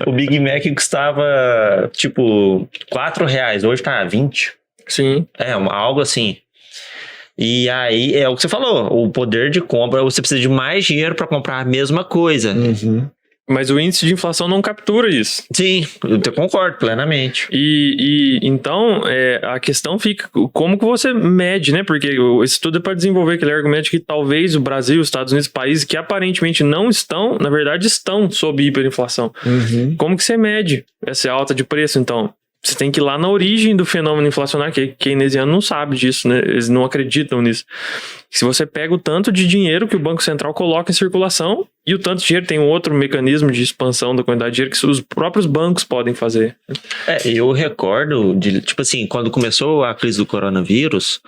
O Big Mac custava tipo R$4, hoje tá 20. Sim. Algo assim. E aí, é o que você falou, o poder de compra, você precisa de mais dinheiro para comprar a mesma coisa. Uhum. Mas o índice de inflação não captura isso. Sim, eu concordo plenamente. E então, a questão fica, como que você mede, né? Porque esse estudo é para desenvolver aquele argumento que talvez o Brasil, os Estados Unidos, países que aparentemente não estão, na verdade estão sob hiperinflação. Uhum. Como que você mede essa alta de preço, então? Você tem que ir lá na origem do fenômeno inflacionário, que keynesiano não sabe disso, né? Eles não acreditam nisso. Se você pega o tanto de dinheiro que o Banco Central coloca em circulação e o tanto de dinheiro, tem um outro mecanismo de expansão da quantidade de dinheiro que os próprios bancos podem fazer. Eu recordo, tipo assim, quando começou a crise do coronavírus,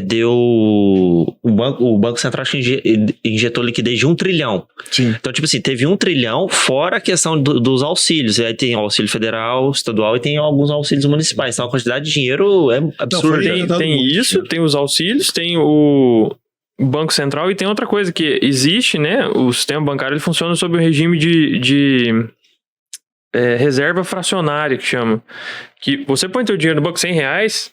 deu o Banco Central acho que injetou liquidez de 1 trilhão. Sim. Então, tipo assim, teve 1 trilhão fora a questão dos auxílios. Aí tem auxílio federal, estadual e tem alguns auxílios municipais. Então, a quantidade de dinheiro é absurda. Tem isso, tem os auxílios, tem o Banco Central e tem outra coisa que existe, né? O sistema bancário ele funciona sob o regime de reserva fracionária, que chama. Que você põe teu dinheiro no banco R$100,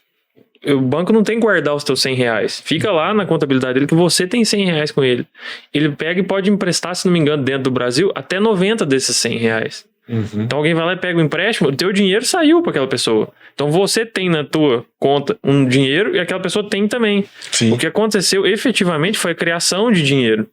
o banco não tem que guardar os teus R$100. Fica lá na contabilidade dele que você tem R$100 com ele. Ele pega e pode emprestar, se não me engano, dentro do Brasil, até 90 desses R$100. Então alguém vai lá e pega o empréstimo, o teu dinheiro saiu para aquela pessoa. Então você tem na tua conta um dinheiro e aquela pessoa tem também. Sim. O que aconteceu efetivamente foi a criação de dinheiro.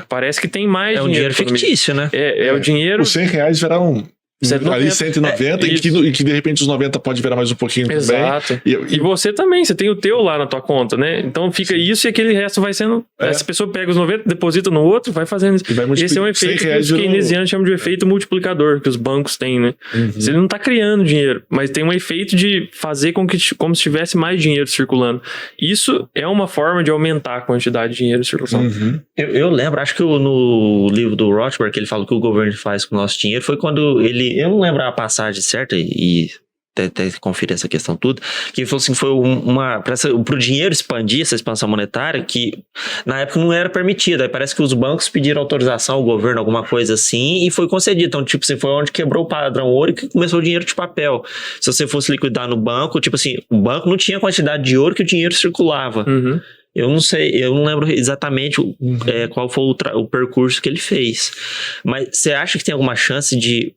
Parece que tem mais dinheiro. É um dinheiro fictício, né? É o dinheiro... Os R$100 viraram... 190. Ali 190 e que de repente os 90 pode virar mais um pouquinho Exato. também. E você também, você tem o teu lá na tua conta, né? Então fica isso e aquele resto vai sendo... Essa pessoa pega os 90, deposita no outro, vai fazendo isso. Esse é um efeito que os keynesianos chamam de efeito multiplicador, que os bancos têm, né? Ele não tá criando dinheiro, mas tem um efeito de fazer com que, como se tivesse mais dinheiro circulando. Isso é uma forma de aumentar a quantidade de dinheiro em circulação. Eu lembro, acho que no livro do Rothbard, que ele fala que o governo faz com o nosso dinheiro, foi quando ele... Eu não lembro a passagem certa e até conferir essa questão tudo, que ele falou assim, foi pro dinheiro expandir, essa expansão monetária, que na época não era permitida. Aí parece que os bancos pediram autorização ao governo, alguma coisa assim, e foi concedido. Então, tipo assim, foi onde quebrou o padrão ouro e que começou o dinheiro de papel. Se você fosse liquidar no banco, tipo assim, o banco não tinha a quantidade de ouro que o dinheiro circulava. Eu não sei, eu não lembro exatamente qual foi o percurso que ele fez. Mas você acha que tem alguma chance de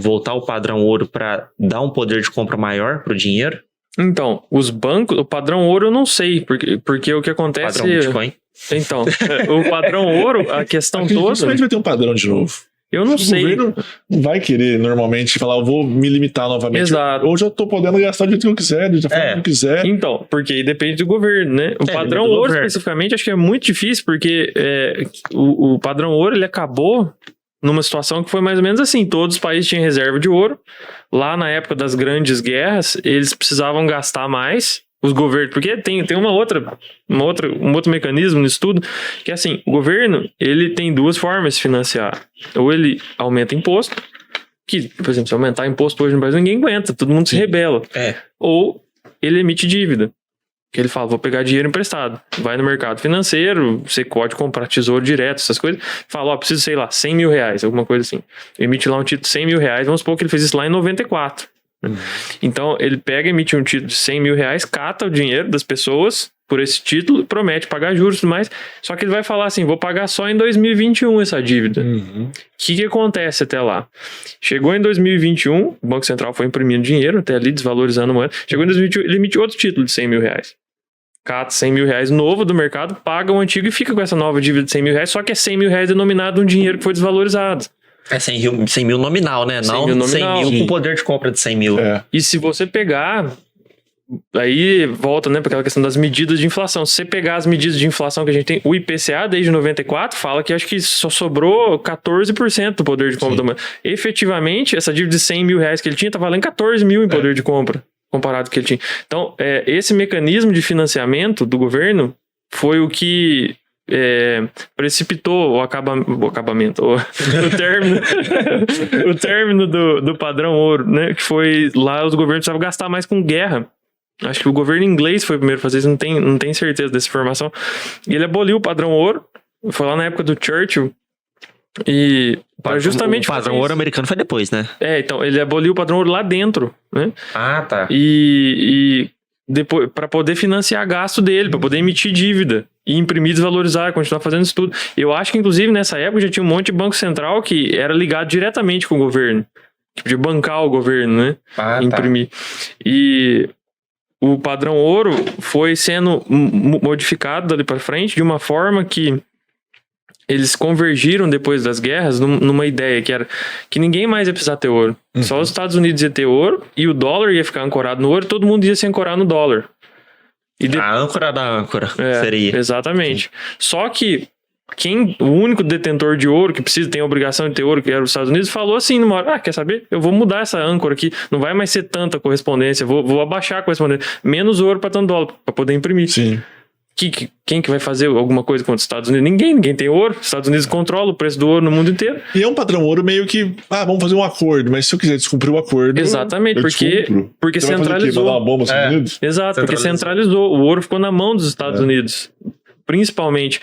voltar ao padrão ouro para dar um poder de compra maior para o dinheiro? Então, os bancos, o padrão ouro eu não sei, porque o que acontece... Padrão Bitcoin? Então, o padrão ouro, a questão toda... Dificilmente vai ter um padrão de novo. Eu não sei. O governo não vai querer, normalmente, falar, eu vou me limitar novamente. Exato. Hoje eu tô podendo gastar do jeito que eu quiser, da forma que eu quiser. Então, porque aí depende do governo, né? O padrão ouro, especificamente, acho que é muito difícil, porque o padrão ouro, ele acabou numa situação que foi mais ou menos assim. Todos os países tinham reserva de ouro. Lá na época das grandes guerras, eles precisavam gastar mais. Os governos, porque tem um outro mecanismo no estudo, que é assim, o governo, ele tem duas formas de se financiar. Ou ele aumenta imposto, que, por exemplo, se aumentar imposto hoje no Brasil, ninguém aguenta, todo mundo se rebela. Ou ele emite dívida, que ele fala, vou pegar dinheiro emprestado, vai no mercado financeiro, você pode comprar tesouro direto, essas coisas, fala, preciso, sei lá, 100 mil reais, alguma coisa assim. Emite lá um título de 100 mil reais, vamos supor que ele fez isso lá em 94. Então ele pega, emite um título de 100 mil reais, cata o dinheiro das pessoas por esse título, promete pagar juros e tudo mais, só que ele vai falar assim, vou pagar só em 2021 essa dívida. O que acontece até lá? Chegou em 2021, o Banco Central foi imprimindo dinheiro, até ali desvalorizando a moeda, chegou em 2021, ele emite outro título de 100 mil reais. Cata 100 mil reais novo do mercado, paga o antigo e fica com essa nova dívida de 100 mil reais, só que é 100 mil reais denominado um dinheiro que foi desvalorizado. É 100 mil nominal, né? Não 100 mil com poder de compra de 100 mil. E se você pegar, aí volta, né, para aquela questão das medidas de inflação. Se você pegar as medidas de inflação que a gente tem, o IPCA desde 94 fala que acho que só sobrou 14% do poder de compra da moeda. Efetivamente, essa dívida de 100 mil reais que ele tinha tá valendo 14 mil em poder de compra, comparado com o que ele tinha. Então, esse mecanismo de financiamento do governo foi o que... precipitou o término do padrão ouro, né? Que foi lá os governos precisavam gastar mais com guerra. Acho que o governo inglês foi o primeiro a fazer isso, não tem certeza dessa informação. E ele aboliu o padrão ouro, foi lá na época do Churchill. E para justamente o padrão ouro americano foi depois, né? Então ele aboliu o padrão ouro lá dentro, né? Ah, tá. E depois, para poder financiar gasto dele, para poder emitir dívida e imprimir, desvalorizar, continuar fazendo isso tudo. Eu acho que, inclusive, nessa época já tinha um monte de banco central que era ligado diretamente com o governo, que podia bancar o governo, né? Imprimir. E o padrão ouro foi sendo modificado dali para frente de uma forma que eles convergiram depois das guerras numa ideia que era que ninguém mais ia precisar ter ouro. Só os Estados Unidos ia ter ouro e o dólar ia ficar ancorado no ouro, todo mundo ia se ancorar no dólar. A âncora da âncora seria. Exatamente. Só que o único detentor de ouro que tem a obrigação de ter ouro, que era os Estados Unidos, falou assim numa hora, quer saber? Eu vou mudar essa âncora aqui, não vai mais ser tanta correspondência, vou abaixar a correspondência, menos ouro para tanto dólar, para poder imprimir. Sim. Quem que vai fazer alguma coisa contra os Estados Unidos? Ninguém tem ouro. Os Estados Unidos controlam o preço do ouro no mundo inteiro. E é um padrão ouro meio que, vamos fazer um acordo, mas se eu quiser descumprir o acordo... Exatamente, porque você centralizou. Vai fazer o quê? Mandar uma bomba nos Estados Unidos? Exato, porque centralizou. O ouro ficou na mão dos Estados Unidos, principalmente.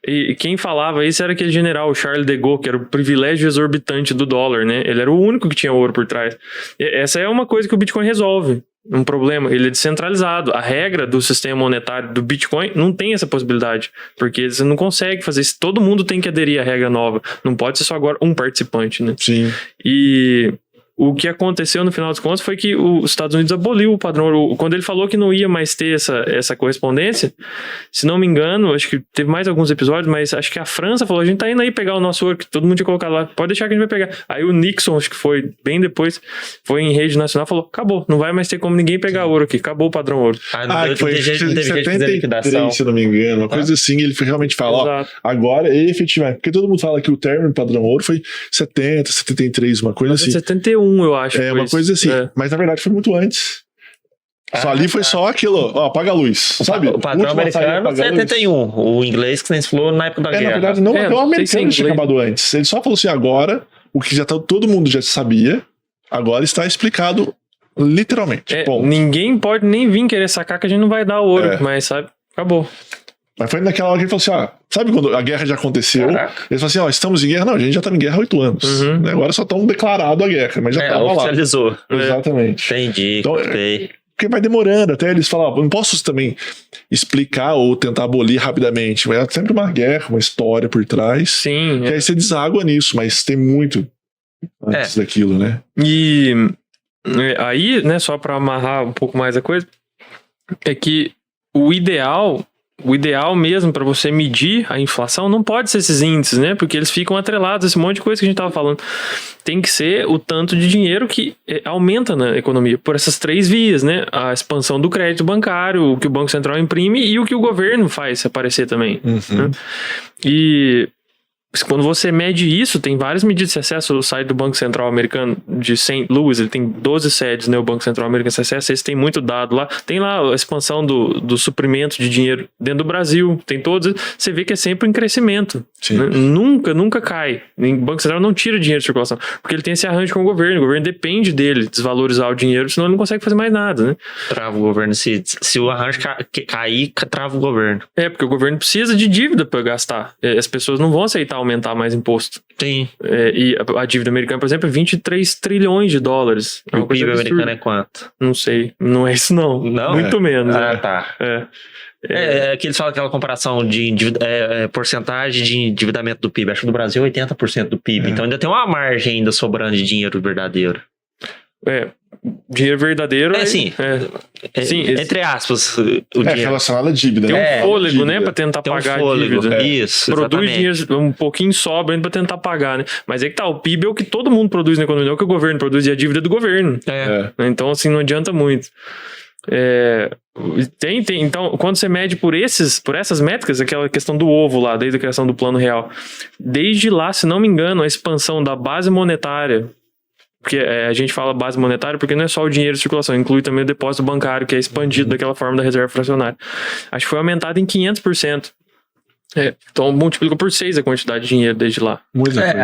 E quem falava isso era aquele general, o Charles de Gaulle, que era o privilégio exorbitante do dólar, né? Ele era o único que tinha ouro por trás. Essa é uma coisa que o Bitcoin resolve. um problema. Ele é descentralizado. A regra do sistema monetário do Bitcoin não tem essa possibilidade, porque você não consegue fazer isso. Todo mundo tem que aderir à regra nova. Não pode ser só agora um participante, né? Sim. E o que aconteceu no final das contas foi que os Estados Unidos aboliu o padrão ouro. Quando ele falou que não ia mais ter essa correspondência, se não me engano, acho que teve mais alguns episódios, mas acho que a França falou, a gente tá indo aí pegar o nosso ouro, que todo mundo tinha colocado lá, pode deixar que a gente vai pegar. Aí o Nixon, acho que foi bem depois, foi em rede nacional, falou, acabou, não vai mais ter como ninguém pegar ouro aqui, acabou o padrão ouro. Que foi em 73, se não me engano, uma coisa assim, ele realmente fala, ó, agora efetivamente, porque todo mundo fala que o término padrão ouro foi 70, 73, uma coisa assim. 71, eu acho. É, uma coisa assim. Mas na verdade foi muito antes. Só ali foi só aquilo, ó, apaga a luz, sabe? O padrão americano é 71. O inglês que nem se falou na época da guerra. Na verdade, não o americano tinha acabado antes. Ele só falou assim, agora, o que já todo mundo já sabia, agora está explicado literalmente. Ninguém pode nem vir querer sacar que a gente não vai dar ouro, mas sabe, acabou. Mas foi naquela hora que ele falou assim, sabe quando a guerra já aconteceu? Caraca. Eles falaram assim, estamos em guerra? Não, a gente já tá em guerra há 8 anos. Uhum. Agora só estão declarado a guerra, mas já tava lá. Oficializou. Exatamente. Entendi, então, porque vai demorando, até eles falam, não posso também explicar ou tentar abolir rapidamente, mas é sempre uma guerra, uma história por trás. Sim. Que aí você deságua nisso, mas tem muito antes daquilo, né? E aí, né, só pra amarrar um pouco mais a coisa, é que o ideal mesmo para você medir a inflação não pode ser esses índices, né? Porque eles ficam atrelados a esse monte de coisa que a gente tava falando. Tem que ser o tanto de dinheiro que aumenta na economia por essas 3 vias, né? A expansão do crédito bancário, o que o Banco Central imprime e o que o governo faz aparecer também. Né? E quando você mede isso, tem várias medidas. Você acessa o site do Banco Central Americano de St. Louis, ele tem 12 sedes, né? O Banco Central Americano, você acessa, eles têm muito dado lá. Tem lá a expansão do suprimento de dinheiro dentro do Brasil, tem todos. Você vê que é sempre em crescimento. Né? Nunca cai. O Banco Central não tira dinheiro de circulação, porque ele tem esse arranjo com o governo depende dele desvalorizar o dinheiro, senão ele não consegue fazer mais nada, né? Trava o governo. Se o arranjo cair, trava o governo. Porque o governo precisa de dívida para gastar. As pessoas não vão aceitar aumentar mais imposto. Sim. E a dívida americana, por exemplo, é 23 trilhões de dólares. O PIB americano é quanto? Não sei. Não é isso, não. Muito menos. Tá. Que eles falam aquela comparação de porcentagem de endividamento do PIB. Acho que no Brasil é 80% do PIB. Então ainda tem uma margem ainda sobrando de dinheiro verdadeiro. Dinheiro verdadeiro sim, entre aspas, o dinheiro relacionado à dívida. Tem um fôlego, né, pra tentar pagar a dívida. Isso, produz dinheiro, um pouquinho sobra ainda pra tentar pagar, né? Mas que tá, o PIB é o que todo mundo produz na economia, é o que o governo produz, e a dívida é do governo. Então, assim, não adianta muito. Então, quando você mede por essas métricas, aquela questão do ovo lá, desde a criação do Plano Real, desde lá, se não me engano, a expansão da base monetária, porque a gente fala base monetária porque não é só o dinheiro de circulação, inclui também o depósito bancário, que é expandido daquela forma da reserva fracionária. Acho que foi aumentado em 500%. Então multiplicou por 6 a quantidade de dinheiro desde lá.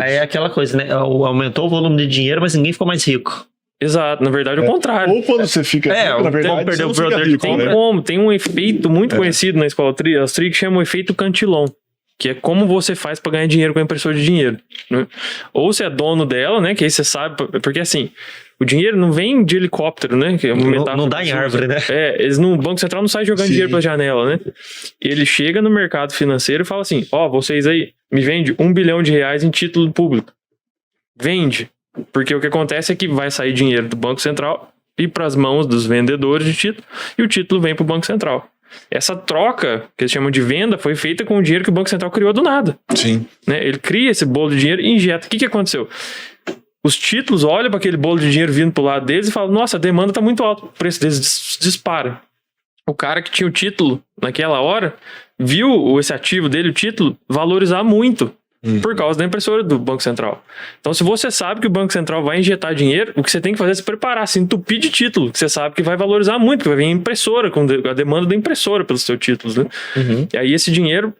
Aí é aquela coisa, né? Aumentou o volume de dinheiro, mas ninguém ficou mais rico. Exato, na verdade é o contrário. Ou quando você fica rico, na verdade, perdeu o poder de compra. Tem um efeito muito conhecido na escola Austríaca que chama o efeito Cantillon, que é como você faz para ganhar dinheiro com a impressora de dinheiro, né? Ou você é dono dela, né? Que aí você sabe, porque assim, o dinheiro não vem de helicóptero, né? Que é não dá em árvore, né? O Banco Central não sai jogando dinheiro pela janela, né? Ele chega no mercado financeiro e fala assim, vocês aí, me vende R$1 bilhão em título público. Vende. Porque o que acontece é que vai sair dinheiro do Banco Central e para as mãos dos vendedores de título, e o título vem para o Banco Central. Essa troca, que eles chamam de venda, foi feita com o dinheiro que o Banco Central criou do nada. Sim. Né? Ele cria esse bolo de dinheiro e injeta. O que aconteceu? Os títulos olham para aquele bolo de dinheiro vindo pro lado deles e falam, nossa, a demanda está muito alta, o preço deles dispara. O cara que tinha o título naquela hora viu esse ativo dele, o título, valorizar muito. Por causa da impressora do Banco Central. Então, se você sabe que o Banco Central vai injetar dinheiro, o que você tem que fazer é se preparar, se entupir de título, que você sabe que vai valorizar muito, porque vai vir a impressora, com a demanda da impressora pelos seus títulos, né? E aí esse dinheiro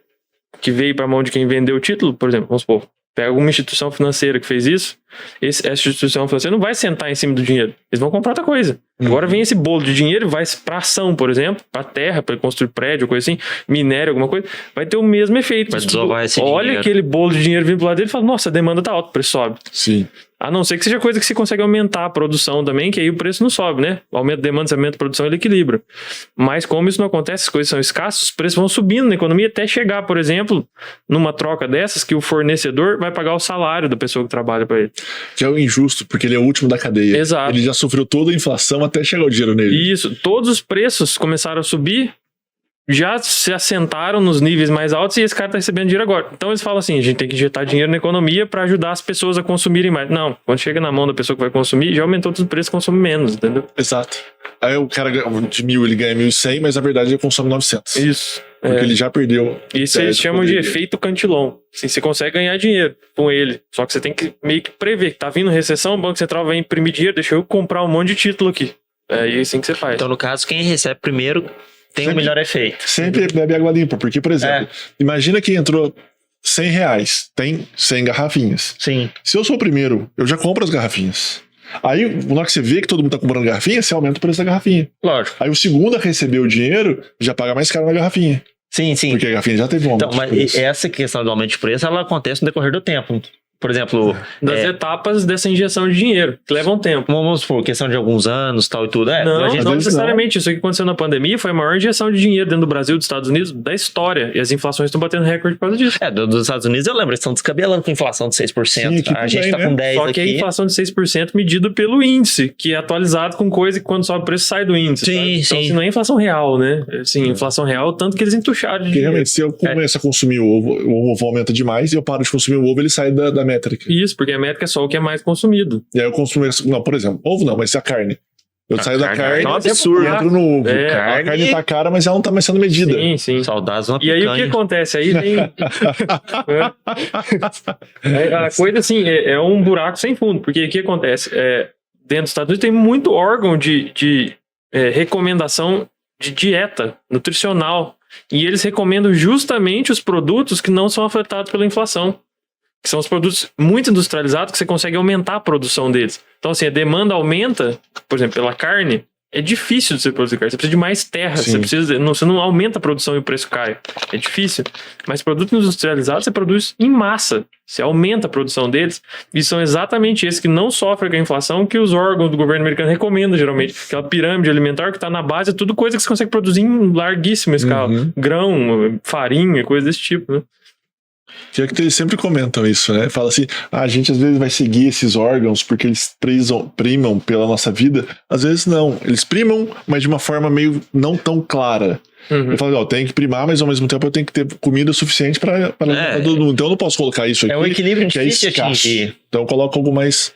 que veio para a mão de quem vendeu o título, por exemplo, vamos supor, pega alguma instituição financeira que fez isso, essa instituição financeira não vai sentar em cima do dinheiro, eles vão comprar outra coisa. Agora vem esse bolo de dinheiro e vai para ação, por exemplo, para terra, para construir prédio, coisa assim, minério, alguma coisa, vai ter o mesmo efeito. Vai desovar esse olha dinheiro. Aquele bolo de dinheiro vindo pro lado dele e fala, nossa, a demanda tá alta, o preço sobe. Sim. A não ser que seja coisa que você consegue aumentar a produção também, que aí o preço não sobe, né? Aumenta a demanda, aumenta a produção, ele equilibra. Mas como isso não acontece, as coisas são escassas, os preços vão subindo na economia até chegar, por exemplo, numa troca dessas, que o fornecedor vai pagar o salário da pessoa que trabalha para ele. Que é o injusto, porque ele é o último da cadeia. Exato. Ele já sofreu toda a inflação até chegar o dinheiro nele. Isso, todos os preços começaram a subir, já se assentaram nos níveis mais altos e esse cara tá recebendo dinheiro agora. Então eles falam assim, a gente tem que injetar dinheiro na economia para ajudar as pessoas a consumirem mais. Não, quando chega na mão da pessoa que vai consumir, já aumentou todos os preços, consome menos, entendeu? Exato. Aí o cara de 1.000 ele ganha 1.100, mas na verdade ele consome 900. Isso. Porque ele já perdeu. Isso eles chamam de efeito Cantillon. Assim, você consegue ganhar dinheiro com ele, só que você tem que meio que prever que tá vindo recessão, o Banco Central vai imprimir dinheiro, deixa eu comprar um monte de título aqui. É assim que você faz. Então, no caso, quem recebe primeiro tem um melhor efeito. Sempre bebe água limpa, porque, por exemplo, imagina que entrou R$100, tem 100 garrafinhas. Sim. Se eu sou o primeiro, eu já compro as garrafinhas. Aí, na hora que você vê que todo mundo tá comprando garrafinha, você aumenta o preço da garrafinha. Lógico. Aí o segundo a receber o dinheiro já paga mais caro na garrafinha. Sim, sim. Porque a garrafinha já teve um aumento. Então, mas essa questão do aumento de preço, ela acontece no decorrer do tempo. Por exemplo... Das etapas dessa injeção de dinheiro, que levam tempo. Vamos supor, questão de alguns anos, tal e tudo. Não, a gente não necessariamente. Isso que aconteceu na pandemia foi a maior injeção de dinheiro dentro do Brasil, dos Estados Unidos, da história. E as inflações estão batendo recorde por causa disso. Dos Estados Unidos eu lembro, eles estão descabelando com inflação de 6%. Sim, a gente tá com 10% Só que aqui. a inflação de 6% medida pelo índice, que é atualizado com coisa que quando sobe o preço sai do índice. Sim, sabe? Então, sim. assim, não é inflação real, né? Assim, inflação real, tanto que eles entucharam de Porque dinheiro. realmente, se eu começo a consumir o ovo aumenta demais e eu paro de consumir o ovo, ele sai da métrica. Isso, porque a métrica é só o que é mais consumido. E aí eu consumo... Não, por exemplo, ovo não, mas a carne. Eu saio da carne é um e absurdo. entro no ovo. É, A carne tá cara, mas ela não tá mais sendo medida. Sim, sim. Saudades uma E aí o que picanha. acontece? Aí tem... A coisa assim, é um buraco sem fundo, porque o que acontece? Dentro dos Estados Unidos tem muito órgão de recomendação de dieta nutricional, e eles recomendam justamente os produtos que não são afetados pela inflação, que são os produtos muito industrializados que você consegue aumentar a produção deles. Então assim, a demanda aumenta, por exemplo, pela carne. É difícil de você produzir carne. Você precisa de mais terra. Você não aumenta a produção e o preço cai. É difícil. Mas produtos industrializados você produz em massa. Você aumenta a produção deles. E são exatamente esses que não sofrem com a inflação que os órgãos do governo americano recomendam, geralmente. Aquela pirâmide alimentar que está na base é tudo coisa que você consegue produzir em larguíssima escala. Uhum. Grão, farinha, coisa desse tipo, né? Que é que eles sempre comentam isso, né? Fala assim, a gente às vezes vai seguir esses órgãos porque eles primam pela nossa vida. Às vezes não. Eles primam, mas de uma forma meio não tão clara. Uhum. Eu falo, tem que primar, mas ao mesmo tempo eu tenho que ter comida suficiente para todo mundo. Então eu não posso colocar isso aqui. É um equilíbrio que é difícil de escasso. atingir. Então eu coloco algo mais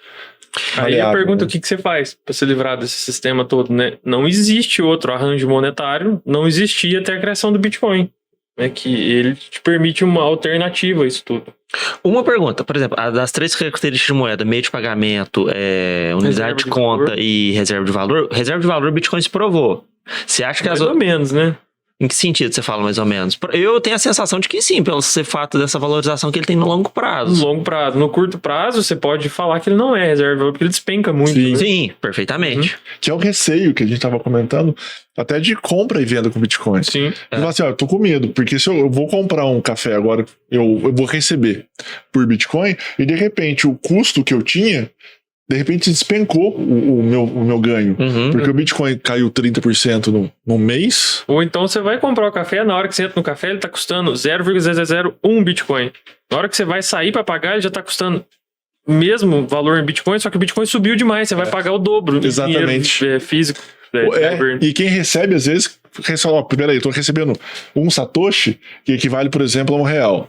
Aí maleável, a pergunta, né? o que você faz para se livrar desse sistema todo, né? Não existe outro arranjo monetário, não existia até a criação do Bitcoin. É que ele te permite uma alternativa a isso tudo. Uma pergunta, por exemplo, das 3 características de moeda, meio de pagamento, unidade de conta valor e reserva de valor, o Bitcoin se provou. Você acha que Mais ou menos, né? Em que sentido você fala mais ou menos? Eu tenho a sensação de que sim, pelo fato dessa valorização que ele tem no longo prazo. No longo prazo. No curto prazo, você pode falar que ele não é reserva de valor, porque ele despenca muito. Sim. Né? Sim, perfeitamente. Que é o receio que a gente tava comentando, até de compra e venda com Bitcoin. Sim. Eu falo assim, eu tô com medo, porque se eu vou comprar um café agora, eu vou receber por Bitcoin, e de repente o custo que eu tinha, de repente despencou o meu ganho. Uhum. Porque o Bitcoin caiu 30% no mês. Ou então você vai comprar o café, na hora que você entra no café, ele tá custando 0,001 Bitcoin. Na hora que você vai sair para pagar, ele já tá custando o mesmo valor em Bitcoin, só que o Bitcoin subiu demais, você vai pagar o dobro. Exatamente. Dinheiro, físico. E quem recebe, às vezes, peraí, eu tô recebendo um Satoshi, que equivale, por exemplo, a R$1.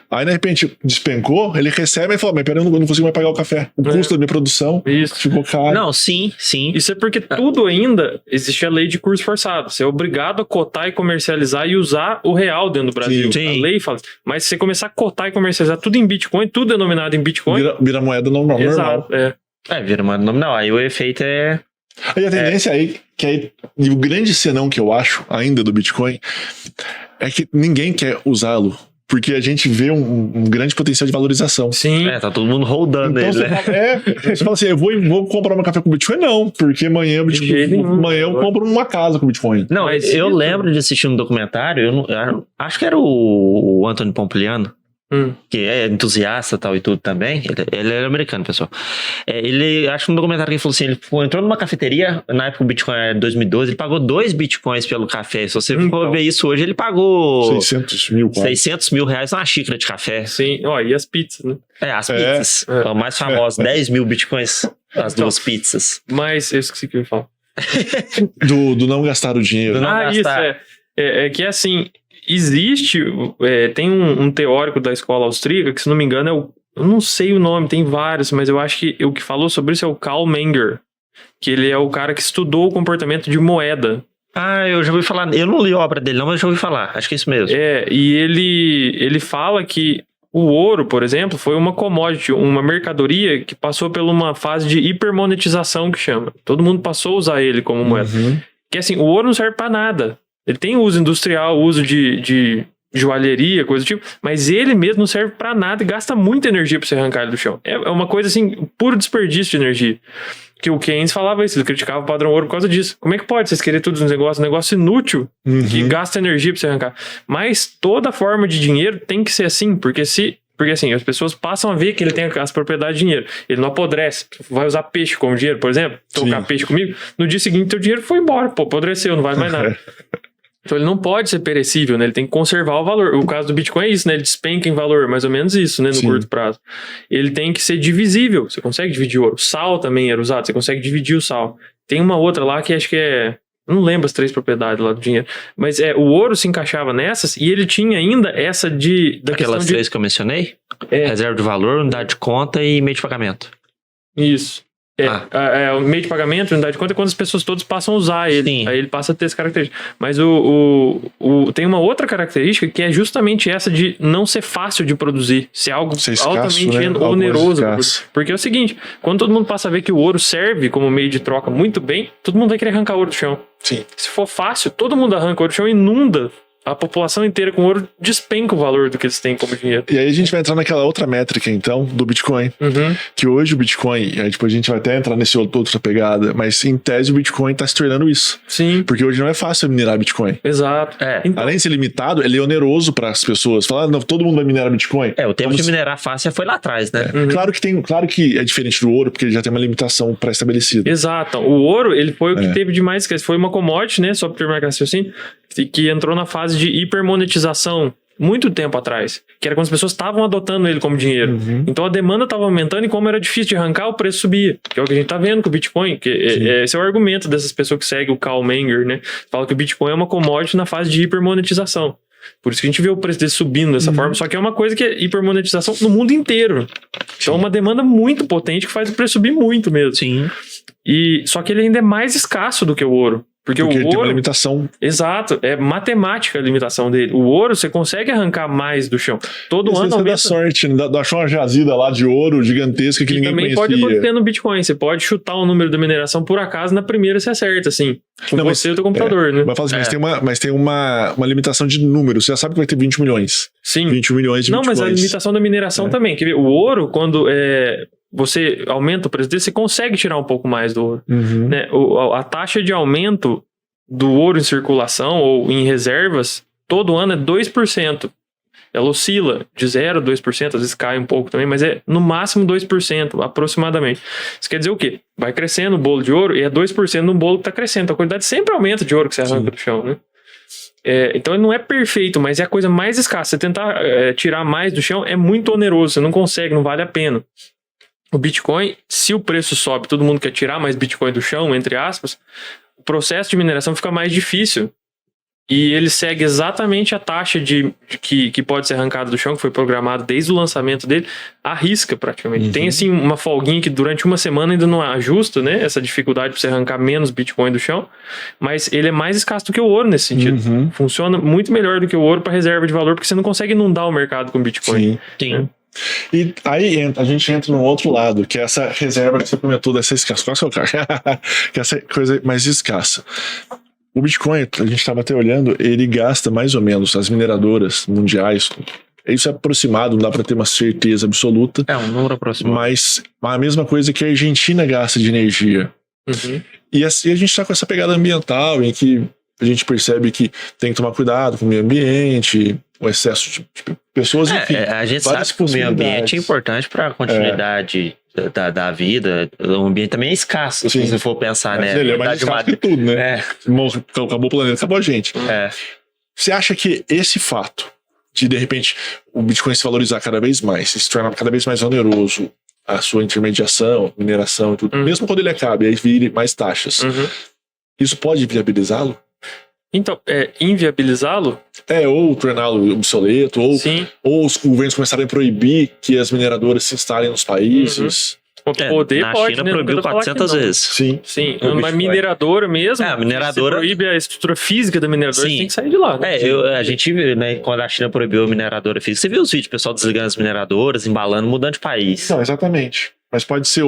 Aí, de repente, despencou, ele recebe e fala, mas peraí, eu não consigo mais pagar o café. O custo da minha produção ficou caro. Não, sim. Isso é porque tudo ainda existe a lei de curso forçado. Você é obrigado a cotar e comercializar e usar o real dentro do Brasil. Sim. A lei fala. Mas se você começar a cotar e comercializar tudo em Bitcoin, tudo denominado em Bitcoin. Vira moeda normal. Exato. Vira moeda nominal. Aí o efeito é... Aí a tendência e o grande senão que eu acho ainda do Bitcoin é que ninguém quer usá-lo, porque a gente vê um grande potencial de valorização. Sim. tá todo mundo rodando Então ele, né? você fala assim, eu vou comprar meu café com Bitcoin? Não, porque amanhã eu compro uma casa com Bitcoin. Não, Mas eu isso- lembro de assistir um documentário, acho que era o Anthony Pompliano, que é entusiasta tal e tudo também, ele é americano, pessoal. Ele, acho que no documentário que ele falou assim, ele entrou numa cafeteria, na época o Bitcoin era 2012, ele pagou 2 Bitcoins pelo café. Se você for ver isso hoje, ele pagou 600 mil reais numa xícara de café. Sim, e as pizzas, né? As pizzas. O mais famoso, 10 mil Bitcoins, as duas pizzas. Mas eu esqueci o que eu ia falar. do não gastar o dinheiro. Isso, é que assim, existe, tem um teórico da escola austríaca, que se não me engano eu não sei o nome, tem vários, mas eu acho que o que falou sobre isso é o Karl Menger, que ele é o cara que estudou o comportamento de moeda. Eu já ouvi falar, eu não li a obra dele não, mas já ouvi falar, acho que é isso mesmo. E ele fala que o ouro, por exemplo, foi uma commodity, uma mercadoria que passou por uma fase de hipermonetização, que chama. Todo mundo passou a usar ele como moeda. Que assim, o ouro não serve pra nada. Ele tem uso industrial, uso de joalheria, coisa do tipo, mas ele mesmo não serve pra nada e gasta muita energia pra você arrancar ele do chão. É uma coisa assim, puro desperdício de energia. Que o Keynes falava isso, ele criticava o padrão ouro por causa disso. Como é que pode vocês querem tudo um negócio inútil, que gasta energia pra você arrancar? Mas toda forma de dinheiro tem que ser assim, porque assim, as pessoas passam a ver que ele tem as propriedades de dinheiro. Ele não apodrece. Vai usar peixe como dinheiro, por exemplo? Trocar peixe comigo. No dia seguinte, teu dinheiro foi embora. Apodreceu, não vale mais nada. Então ele não pode ser perecível, né? Ele tem que conservar o valor. O caso do Bitcoin é isso, né? Ele despenca em valor, mais ou menos isso, né? No curto prazo. Ele tem que ser divisível. Você consegue dividir ouro. Sal também era usado. Você consegue dividir o sal. Tem uma outra lá que acho que é... Não lembro as 3 propriedades lá do dinheiro. Mas o ouro se encaixava nessas e ele tinha ainda essa Aquelas 3 que eu mencionei? Reserva de valor, unidade de conta e meio de pagamento. Isso. O meio de pagamento, unidade de conta, é quando as pessoas todas passam a usar ele. Sim. Aí ele passa a ter essa característica. Mas tem uma outra característica que é justamente essa de não ser fácil de produzir. Ser algo altamente oneroso. Porque é o seguinte, quando todo mundo passa a ver que o ouro serve como meio de troca muito bem, todo mundo vai querer arrancar ouro do chão. Sim. Se for fácil, todo mundo arranca ouro do chão e inunda. A população inteira com ouro despenca o valor do que eles têm como dinheiro. E aí a gente vai entrar naquela outra métrica, então, do Bitcoin. Que hoje o Bitcoin, aí depois a gente vai até entrar nesse outra pegada, mas em tese o Bitcoin tá se tornando isso. Sim. Porque hoje não é fácil minerar Bitcoin. Exato. Então, além de ser limitado, ele é oneroso para as pessoas. Falar, não, todo mundo vai minerar Bitcoin. O tempo de minerar fácil foi lá atrás, né? Claro que é diferente do ouro, porque ele já tem uma limitação pré-estabelecida. Exato. O ouro, ele foi o que teve de mais, foi uma commodity, né? Só para terminar com assim, que entrou na fase de hipermonetização muito tempo atrás, que era quando as pessoas estavam adotando ele como dinheiro. Então a demanda estava aumentando e como era difícil de arrancar, o preço subia. Que é o que a gente tá vendo com o Bitcoin, que esse é o argumento dessas pessoas que seguem o Karl Menger, né? Fala que o Bitcoin é uma commodity na fase de hipermonetização. Por isso que a gente vê o preço dele subindo dessa forma, só que é uma coisa que é hipermonetização no mundo inteiro. Então é uma demanda muito potente que faz o preço subir muito mesmo. Sim. Só que ele ainda é mais escasso do que o ouro. Porque o ouro tem uma limitação. Exato, é matemática a limitação dele. O ouro você consegue arrancar mais do chão. Todo ano você dá sorte, achou uma jazida lá de ouro gigantesca que ninguém também conhecia. Pode acontecer no Bitcoin. Você pode chutar o número da mineração por acaso, na primeira você acerta, assim. Com você e o teu computador, né? Mas, fala assim, mas tem uma limitação de número. Você já sabe que vai ter 20 milhões. Sim. 21 milhões de Bitcoins. Não, mas a limitação da mineração também. Quer ver? O ouro, quando você aumenta o preço dele, você consegue tirar um pouco mais do ouro. Né? A taxa de aumento do ouro em circulação ou em reservas, todo ano é 2%. Ela oscila de 0% a 2%, às vezes cai um pouco também, mas é no máximo 2%, aproximadamente. Isso quer dizer o quê? Vai crescendo o bolo de ouro e é 2% no bolo que está crescendo. Então a quantidade sempre aumenta de ouro que você arranca do chão, né? Então ele não é perfeito, mas é a coisa mais escassa. Você tentar tirar mais do chão é muito oneroso, você não consegue, não vale a pena. O Bitcoin, se o preço sobe, todo mundo quer tirar mais Bitcoin do chão, entre aspas, o processo de mineração fica mais difícil. E ele segue exatamente a taxa que pode ser arrancada do chão, que foi programado desde o lançamento dele, à risca praticamente. Tem assim uma folguinha que durante uma semana ainda não ajusta, né? Essa dificuldade para você arrancar menos Bitcoin do chão, mas ele é mais escasso do que o ouro nesse sentido. Funciona muito melhor do que o ouro para reserva de valor, porque você não consegue inundar o mercado com Bitcoin. Sim. E aí a gente entra num outro lado, que é essa reserva que você comentou dessa escassa. Qual é o seu cara? Que é essa coisa mais escassa. O Bitcoin, a gente estava até olhando, ele gasta mais ou menos, as mineradoras mundiais, isso é aproximado, não dá para ter uma certeza absoluta. É um número aproximado. Mas a mesma coisa que a Argentina gasta de energia. E assim, a gente está com essa pegada ambiental, em que a gente percebe que tem que tomar cuidado com o meio ambiente, um excesso de pessoas, enfim. A gente várias sabe que o meio ambiente é possibilidades. importante para a continuidade da vida. O ambiente também é escasso, Sim. se você for pensar, Mas né? ele é mais escasso que tudo, né? Irmão, acabou o planeta, acabou a gente. Você acha que esse fato de repente, o Bitcoin se valorizar cada vez mais, se tornar cada vez mais oneroso, a sua intermediação, mineração e tudo, mesmo quando ele acabe, aí vire mais taxas, isso pode viabilizá-lo? Então, inviabilizá-lo? Ou torná-lo obsoleto, ou os governos começarem a proibir que as mineradoras se instalem nos países. Poder na pode, China né? proibiu 400 vezes. Sim. Uma mineradora mesmo. A mineradora. Se proíbe a estrutura física da mineradora, você tem que sair de lá. Né? A gente viu, né? Quando a China proibiu a mineradora física, você viu os vídeos, o pessoal desligando as mineradoras, embalando, mudando de país. Não, exatamente. Mas pode ser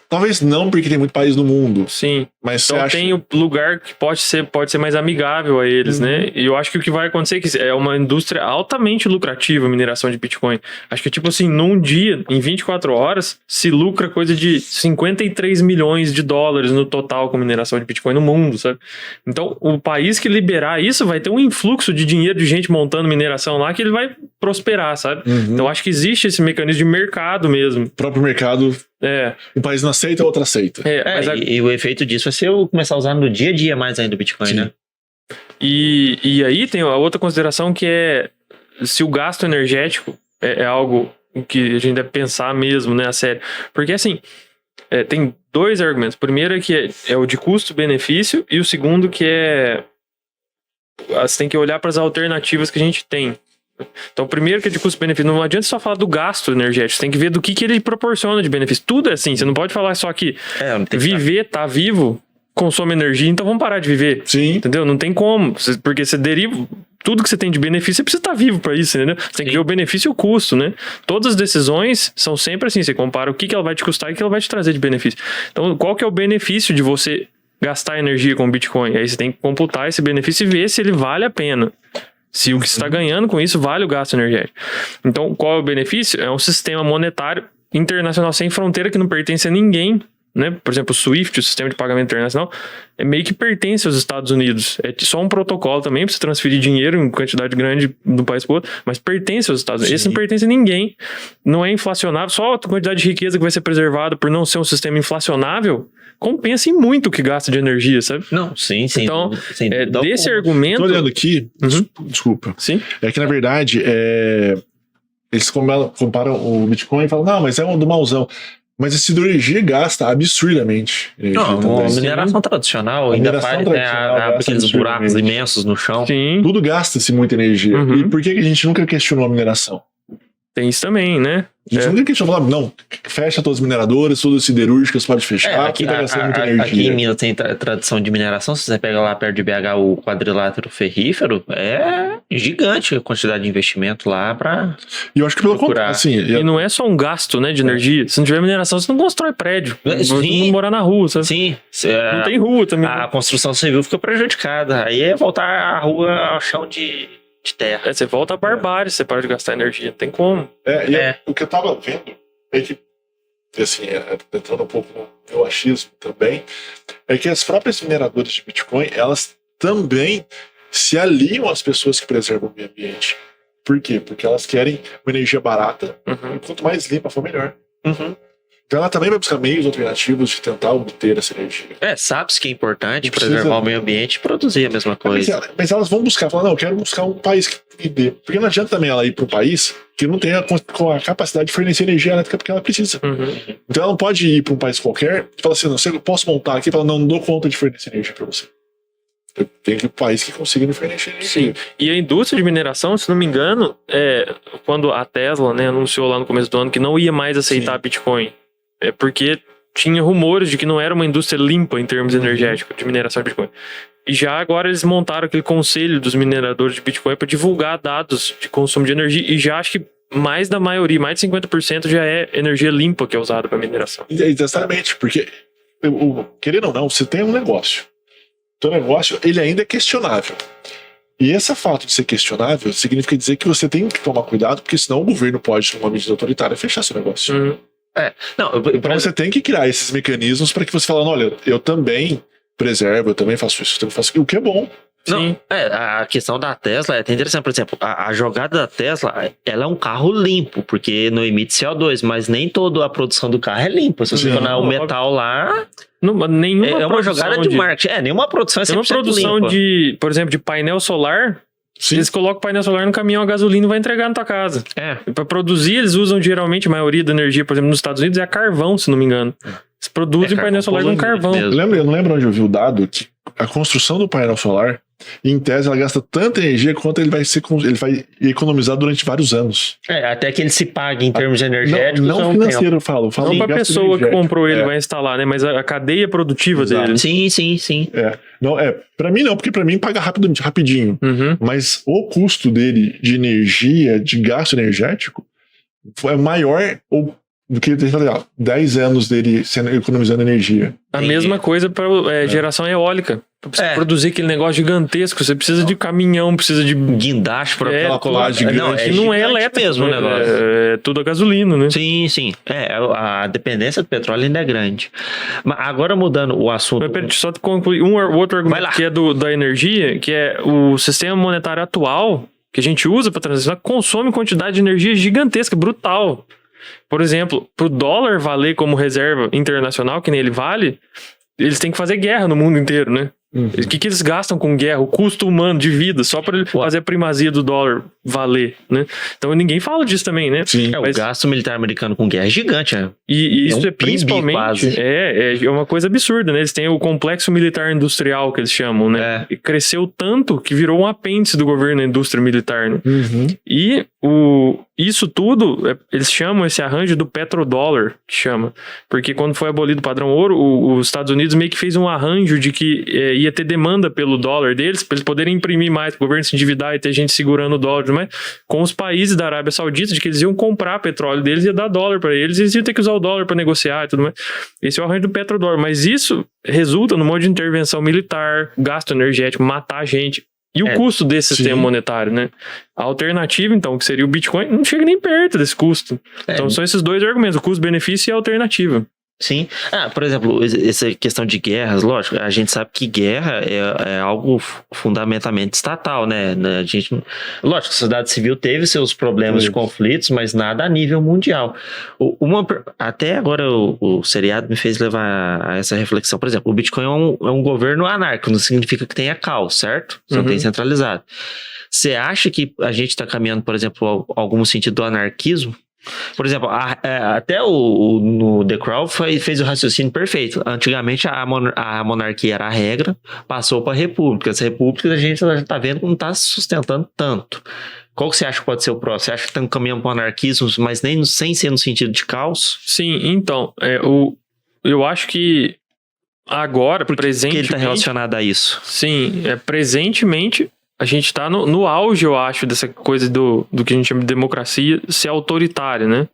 talvez não, porque tem muito país no mundo. Sim. Mas então tem o lugar que pode ser mais amigável a eles, né? E eu acho que o que vai acontecer é que é uma indústria altamente lucrativa a mineração de Bitcoin. Acho que, tipo assim, num dia, em 24 horas, se lucra coisa de 53 milhões de dólares no total com mineração de Bitcoin no mundo, sabe? Então, o país que liberar isso vai ter um influxo de dinheiro de gente montando mineração lá que ele vai prosperar, sabe? Então, acho que existe esse mecanismo de mercado mesmo. O próprio mercado... Um país não aceita, o outro aceita. E o efeito disso vai ser eu começar a usar no dia a dia mais ainda o Bitcoin, né? E aí tem a outra consideração que é se o gasto energético é algo que a gente deve pensar mesmo, né, a sério. Porque assim, tem dois argumentos. O primeiro é que é o de custo-benefício e o segundo que você tem que olhar para as alternativas que a gente tem. Então, primeiro que é de custo-benefício, não adianta só falar do gasto energético, você tem que ver do que ele proporciona de benefício. Tudo é assim, você não pode falar só que viver, tá vivo, consome energia, então vamos parar de viver. Sim. Entendeu? Não tem como, porque você deriva tudo que você tem de benefício, você precisa estar vivo para isso, entendeu? Você tem que ver o benefício e o custo, né? Todas as decisões são sempre assim, você compara o que ela vai te custar e o que ela vai te trazer de benefício. Então, qual que é o benefício de você gastar energia com Bitcoin? Aí você tem que computar esse benefício e ver se ele vale a pena. Se o que você está ganhando com isso vale o gasto energético. Então, qual é o benefício? É um sistema monetário internacional sem fronteira que não pertence a ninguém, né? Por exemplo, o SWIFT, o sistema de pagamento internacional, meio que pertence aos Estados Unidos. É só um protocolo também para você transferir dinheiro em quantidade grande de um país para o outro, mas pertence aos Estados Unidos. Esse não pertence a ninguém. Não é inflacionável. Só a quantidade de riqueza que vai ser preservada por não ser um sistema inflacionável compensa em muito o que gasta de energia, sabe? Não, sim. Então, desse argumento... Tô olhando aqui, desculpa. Sim. É que, na verdade, eles comparam o Bitcoin e falam, não, mas é um do mauzão. Mas a siderurgia gasta absurdamente. A mineração tradicional ainda faz aqueles buracos imensos no chão. Sim. Tudo gasta-se muita energia. E por que a gente nunca questionou a mineração? Tem isso também, né? A gente nunca questionou, não, fecha todas as mineradoras, todas as siderúrgicas, pode fechar, aqui, tá gastando muita energia. Aqui em Minas tem tradição de mineração, se você pega lá perto de BH o quadrilátero ferrífero, é gigante a quantidade de investimento lá pra E eu acho que pelo contrário, assim... E não é só um gasto, né, de energia. Se não tiver mineração, você não constrói prédio. Você não morar na rua, sabe? Sim. Não tem rua também. A construção civil fica prejudicada. Aí é voltar a rua ao chão de terra. Você volta à barbárie, você para de gastar energia. Não tem como. O que eu tava vendo é que, assim, entrando um pouco no meu achismo também, é que as próprias mineradoras de Bitcoin, elas também se aliam às pessoas que preservam o meio ambiente. Por quê? Porque elas querem uma energia barata, e quanto mais limpa for, melhor. Então ela também vai buscar meios alternativos de tentar obter essa energia. Sabe-se que é importante preservar o meio ambiente e produzir a mesma coisa. Mas elas vão buscar, falar, não, eu quero buscar um país que dê. Porque não adianta também ela ir para um país que não tenha a capacidade de fornecer energia elétrica porque ela precisa. Então ela não pode ir para um país qualquer e falar assim, não, eu posso montar aqui e falar, não dou conta de fornecer energia para você. Eu tenho que ir para um país que consiga me fornecer energia. Sim. E a indústria de mineração, se não me engano, quando a Tesla, né, anunciou lá no começo do ano que não ia mais aceitar Bitcoin, é porque tinha rumores de que não era uma indústria limpa em termos energéticos de mineração de Bitcoin. E já agora eles montaram aquele conselho dos mineradores de Bitcoin para divulgar dados de consumo de energia. E já acho que mais da maioria, mais de 50% já é energia limpa que é usada para mineração. Exatamente, porque querendo ou não, você tem um negócio. O teu negócio, ele ainda é questionável. E esse fato de ser questionável significa dizer que você tem que tomar cuidado, porque senão o governo pode, numa medida autoritária, fechar seu negócio. Então você tem que criar esses mecanismos para que você fale, olha, eu também preservo, eu também faço isso, eu também faço aquilo, o que é bom. Não, a questão da Tesla é até interessante. Por exemplo, a jogada da Tesla, ela é um carro limpo, porque não emite CO2, mas nem toda a produção do carro é limpa. Se você for o metal lá... Nenhuma é uma jogada de marketing. Nenhuma produção é 100% nenhuma produção limpa. por exemplo, de painel solar... Sim. Eles colocam o painel solar no caminhão a gasolina e vai entregar na tua casa. Para produzir, eles usam geralmente, a maioria da energia, por exemplo, nos Estados Unidos, é carvão, se não me engano. Eles produzem painel solar com carvão. Eu não lembro onde eu vi o dado que a construção do painel solar, em tese, ela gasta tanta energia quanto ele vai economizar durante vários anos. Até que ele se pague em termos energéticos. Não financeiro, eu falo não para a pessoa que comprou ele vai instalar, né? Mas a cadeia produtiva dele. Sim. Pra mim não, porque pra mim paga rapidinho. Uhum. Mas o custo dele de energia, de gasto energético, é maior do que 10 anos dele economizando energia. A mesma coisa para geração eólica. Pra você produzir aquele negócio gigantesco, você precisa de caminhão, precisa de guindaste para aquela colagem gigante. Não é elétrico mesmo o negócio. É tudo a gasolina, né? Sim. A dependência do petróleo ainda é grande. Mas agora mudando o assunto... Mas, só concluir outro argumento que é da energia, que é o sistema monetário atual, que a gente usa para transacionar, consome quantidade de energia gigantesca, brutal. Por exemplo, pro dólar valer como reserva internacional, que nem ele vale, eles têm que fazer guerra no mundo inteiro, né? O que eles gastam com guerra? O custo humano de vida, só para fazer a primazia do dólar valer, né? Então ninguém fala disso também, né? Sim. O gasto militar americano com guerra é gigante, né? E isso é principalmente... É uma coisa absurda, né? Eles têm o complexo militar industrial, que eles chamam, né? E cresceu tanto que virou um apêndice do governo da indústria militar, né? E isso tudo, eles chamam esse arranjo do petrodólar, que chama. Porque quando foi abolido o padrão ouro, os Estados Unidos meio que fez um arranjo de que ia ter demanda pelo dólar deles, para eles poderem imprimir mais, para o governo se endividar e ter gente segurando o dólar, mas com os países da Arábia Saudita, de que eles iam comprar petróleo deles e ia dar dólar para eles, e eles iam ter que usar o dólar para negociar e tudo mais. Esse é o arranjo do petrodólar, mas isso resulta num monte de intervenção militar, gasto energético, matar gente. E o custo desse sistema monetário, né? A alternativa, então, que seria o Bitcoin, não chega nem perto desse custo. Então, são esses dois argumentos, o custo-benefício e a alternativa. Sim. Por exemplo, essa questão de guerras, lógico, a gente sabe que guerra é algo fundamentalmente estatal, né? Lógico, a sociedade civil teve seus problemas de conflitos, mas nada a nível mundial. Até agora o seriado me fez levar a essa reflexão. Por exemplo, o Bitcoin é um governo anárquico, não significa que tenha caos, certo? Você não tem centralizado. Você acha que a gente está caminhando, por exemplo, a algum sentido do anarquismo? Por exemplo, até no The Crow fez o raciocínio perfeito. Antigamente a monarquia era a regra, passou para a república. Essa república a gente já está vendo que não está sustentando tanto. Qual que você acha que pode ser o próximo? Você acha que estamos caminhando para o anarquismo, mas nem sem ser no sentido de caos? Sim, então, eu acho que agora, presentemente... Porque ele está relacionado a isso. Sim, presentemente... A gente está no auge, eu acho, dessa coisa do que a gente chama de democracia ser autoritária, né?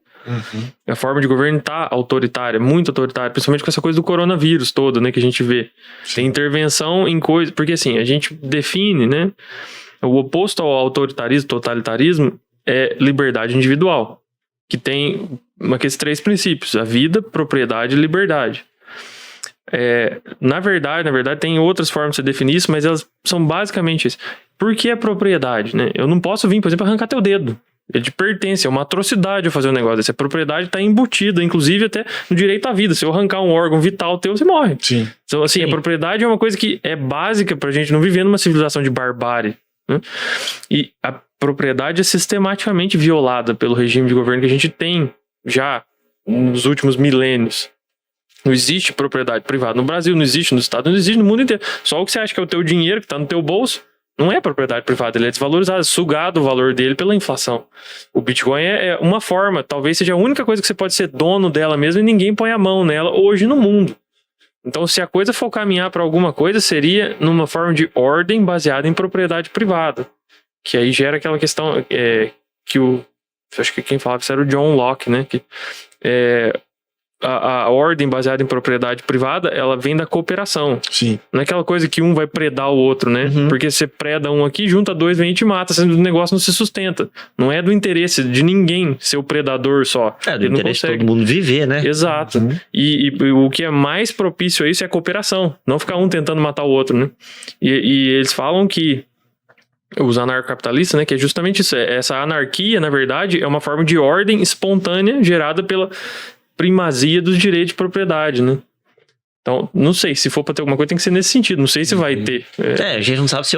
A forma de governo está autoritária, muito autoritária, principalmente com essa coisa do coronavírus toda, né? Que a gente vê. Tem intervenção em coisas... Porque, assim, a gente define, né? O oposto ao autoritarismo, totalitarismo, é liberdade individual. Que tem aqueles 3 princípios. A vida, propriedade e liberdade. Na verdade, tem outras formas de você definir isso, mas elas são basicamente isso. Por que a propriedade, né? Eu não posso vir, por exemplo, arrancar teu dedo. Ele te pertence, é uma atrocidade eu fazer um negócio desse. A propriedade está embutida, inclusive até no direito à vida. Se eu arrancar um órgão vital teu, você morre. Sim. Então, assim, a propriedade é uma coisa que é básica pra gente não viver numa civilização de barbárie, né? E a propriedade é sistematicamente violada pelo regime de governo que a gente tem já nos últimos milênios. Não existe propriedade privada no Brasil, não existe nos Estados Unidos, não existe no mundo inteiro. Só o que você acha que é o teu dinheiro, que está no teu bolso, não é propriedade privada, ele é desvalorizado, sugado o valor dele pela inflação. O Bitcoin é uma forma, talvez seja a única coisa que você pode ser dono dela mesmo e ninguém põe a mão nela hoje no mundo. Então, se a coisa for caminhar para alguma coisa, seria numa forma de ordem baseada em propriedade privada. Que aí gera aquela questão que acho que quem falava isso era o John Locke, né? Que a ordem baseada em propriedade privada, ela vem da cooperação. Sim. Não é aquela coisa que um vai predar o outro, né? Uhum. Porque você preda um aqui, junta dois, vem e te mata, o negócio não se sustenta. Não é do interesse de ninguém ser o predador só. É, do Ele não interesse de consegue. todo mundo viver, né? Exato. Uhum. E o que é mais propício a isso é a cooperação. Não ficar um tentando matar o outro, né? E eles falam que os anarcocapitalistas, né, que é justamente isso. Essa anarquia, na verdade, é uma forma de ordem espontânea gerada pela primazia dos direitos de propriedade, né? Então, não sei, se for pra ter alguma coisa, tem que ser nesse sentido. Não sei se vai ter. A gente não sabe se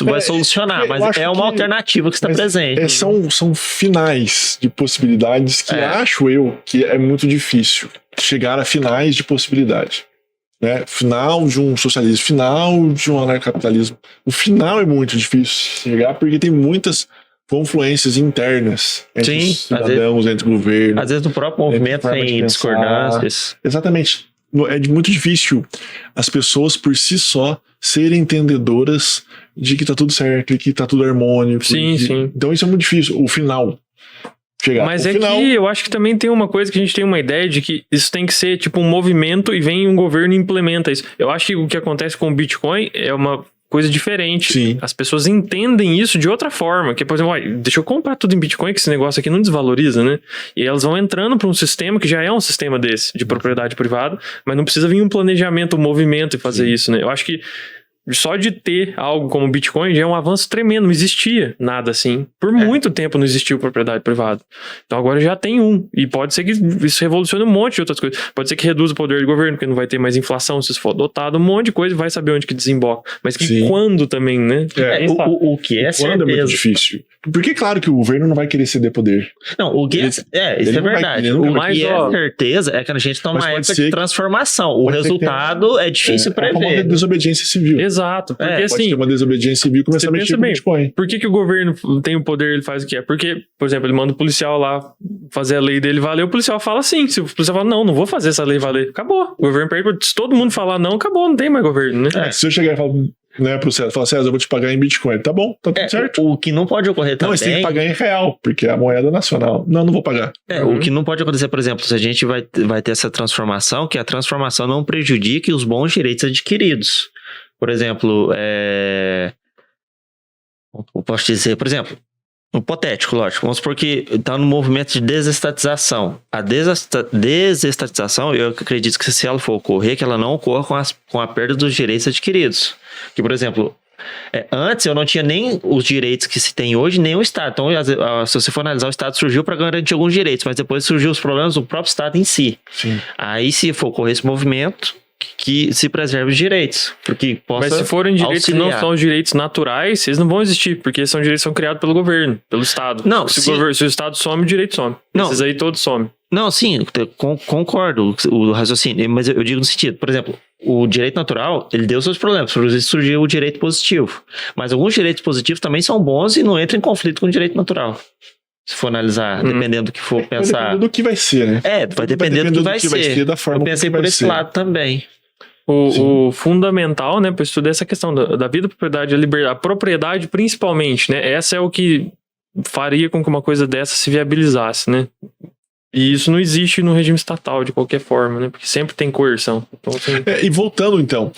vai solucionar, eu mas acho é uma que- alternativa que está presente. São finais de possibilidades que É. acho eu que é muito difícil chegar a finais de possibilidade. Né? Final de um socialismo, final de um anarcapitalismo. O final é muito difícil chegar porque tem muitas confluências internas entre Sim, os cidadãos, entre o governo. Às vezes no próprio movimento forma de tem pensar. discordâncias. Exatamente. É muito difícil as pessoas por si só serem entendedoras de que tá tudo certo e que tá tudo harmônico. Sim, sim. Então isso é muito difícil. O final. Chegar. Mas o é final, que eu acho que também tem uma coisa que a gente tem uma ideia de que isso tem que ser tipo um movimento e vem um governo e implementa isso. Eu acho que o que acontece com o Bitcoin é uma coisa diferente. Sim. As pessoas entendem isso de outra forma. Que, por exemplo, olha, deixa eu comprar tudo em Bitcoin, que esse negócio aqui não desvaloriza, né? E elas vão entrando para um sistema que já é um sistema desse, de propriedade privada, mas não precisa vir um planejamento, um movimento e fazer isso, né? Eu acho que só de ter algo como Bitcoin já é um avanço tremendo. Não existia nada assim. Por muito tempo não existiu propriedade privada. Então agora já tem um. E pode ser que isso revolucione um monte de outras coisas. Pode ser que reduza o poder do governo, porque não vai ter mais inflação se isso for adotado. Um monte de coisa e vai saber onde que desemboca. Mas que Sim. quando também, né? O que é quando é muito certeza. difícil. Porque, claro, que o governo não vai querer ceder poder. Não, o que isso ele é não vai- verdade. ele não O vai- que Mas, ó, é certeza é que a gente tá mas numa pode época ser de que- transformação. O pode ser que resultado é difícil A famosa prever. desobediência civil. Exato. Porque É, Pode assim, ter uma desobediência civil e começar a você mexer pensa com bem. Bitcoin. por que o governo tem o poder, ele faz o que é? Porque, por exemplo, ele manda o policial lá fazer a lei dele valer, o policial fala sim. Se o policial fala, não vou fazer essa lei valer, acabou. O governo perde. Se todo mundo falar não, acabou, não tem mais governo, né? Se eu chegar e falar, né, pro César, falar, César, eu vou te pagar em Bitcoin. Tá bom, tá tudo certo. O que não pode ocorrer Não, também. mas tem que pagar em real, porque é a moeda nacional. Não vou pagar. O que não pode acontecer, por exemplo, se a gente vai ter essa transformação, que a transformação não prejudique os bons direitos adquiridos. Por exemplo, eu posso dizer, por exemplo, hipotético, lógico, vamos supor que está no movimento de desestatização. A desestatização, eu acredito que se ela for ocorrer, que ela não ocorra com a perda dos direitos adquiridos. Que, por exemplo, antes eu não tinha nem os direitos que se tem hoje, nem o Estado. Então, se você for analisar, o Estado surgiu para garantir alguns direitos, mas depois surgiu os problemas do próprio Estado em si. Sim. Aí, se for ocorrer esse movimento, que se preserve os direitos. Porque possa Mas se forem direitos que não auxiliar. são os direitos naturais, eles não vão existir, porque esses são direitos que são criados pelo governo, pelo Estado. Não, se, sim. se o Estado some, o direito some. Não. Esses aí todos somem. Não, sim, concordo o raciocínio, mas eu digo no sentido, por exemplo, o direito natural, ele deu seus problemas, por isso surgiu o direito positivo. Mas alguns direitos positivos também são bons e não entram em conflito com o direito natural. Se for analisar, dependendo do que for Vai pensar. depender do que vai ser, né? Vai depender do que vai ser. da forma Eu pensei que vai por esse ser. lado também. O fundamental, né, para estudar essa questão da vida, propriedade e a liberdade, a propriedade principalmente, né, essa é o que faria com que uma coisa dessa se viabilizasse, né. E isso não existe no regime estatal de qualquer forma, né, porque sempre tem coerção. Então, assim, E voltando então,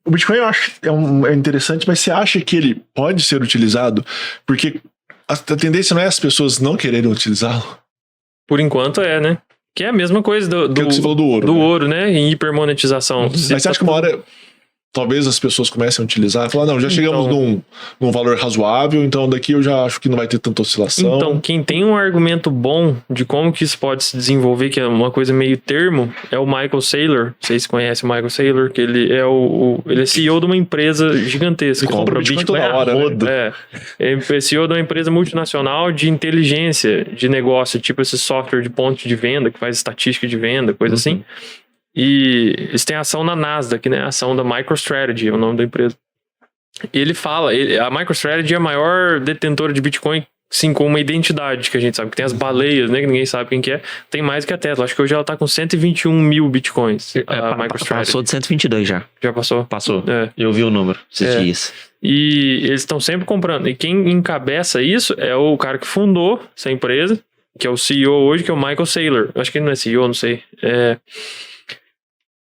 o Bitcoin eu acho que é interessante, mas você acha que ele pode ser utilizado? Porque a tendência não é as pessoas não quererem utilizá-lo? por enquanto é, né. Que é a mesma coisa Aquilo que você falou do ouro. do né? ouro, né, em hipermonetização. Mas você acha que uma hora talvez as pessoas comecem a utilizar? Falar, não, já chegamos num valor razoável, então daqui eu já acho que não vai ter tanta oscilação. Então, quem tem um argumento bom de como que isso pode se desenvolver, que é uma coisa meio termo, é o Michael Saylor. Vocês conhecem o Michael Saylor, que ele é ele é CEO de uma empresa gigantesca. Ele compra Bitcoin toda a hora, né? rodo. Ele é CEO de uma empresa multinacional de inteligência de negócio, tipo esse software de ponto de venda, que faz estatística de venda, coisa assim. E eles têm ação na Nasdaq, né? A ação da MicroStrategy, é o nome da empresa. E ele fala, a MicroStrategy é a maior detentora de Bitcoin, sim, com uma identidade que a gente sabe, que tem as baleias, né? Que ninguém sabe quem que é. Tem mais que a Tesla. Acho que hoje ela tá com 121 mil Bitcoins. A MicroStrategy. Passou de 122 já. Já passou? Passou. É. Eu vi o número esses dias. E eles estão sempre comprando. E quem encabeça isso é o cara que fundou essa empresa. que é o CEO hoje, que é o Michael Saylor. Acho que ele não é CEO, não sei.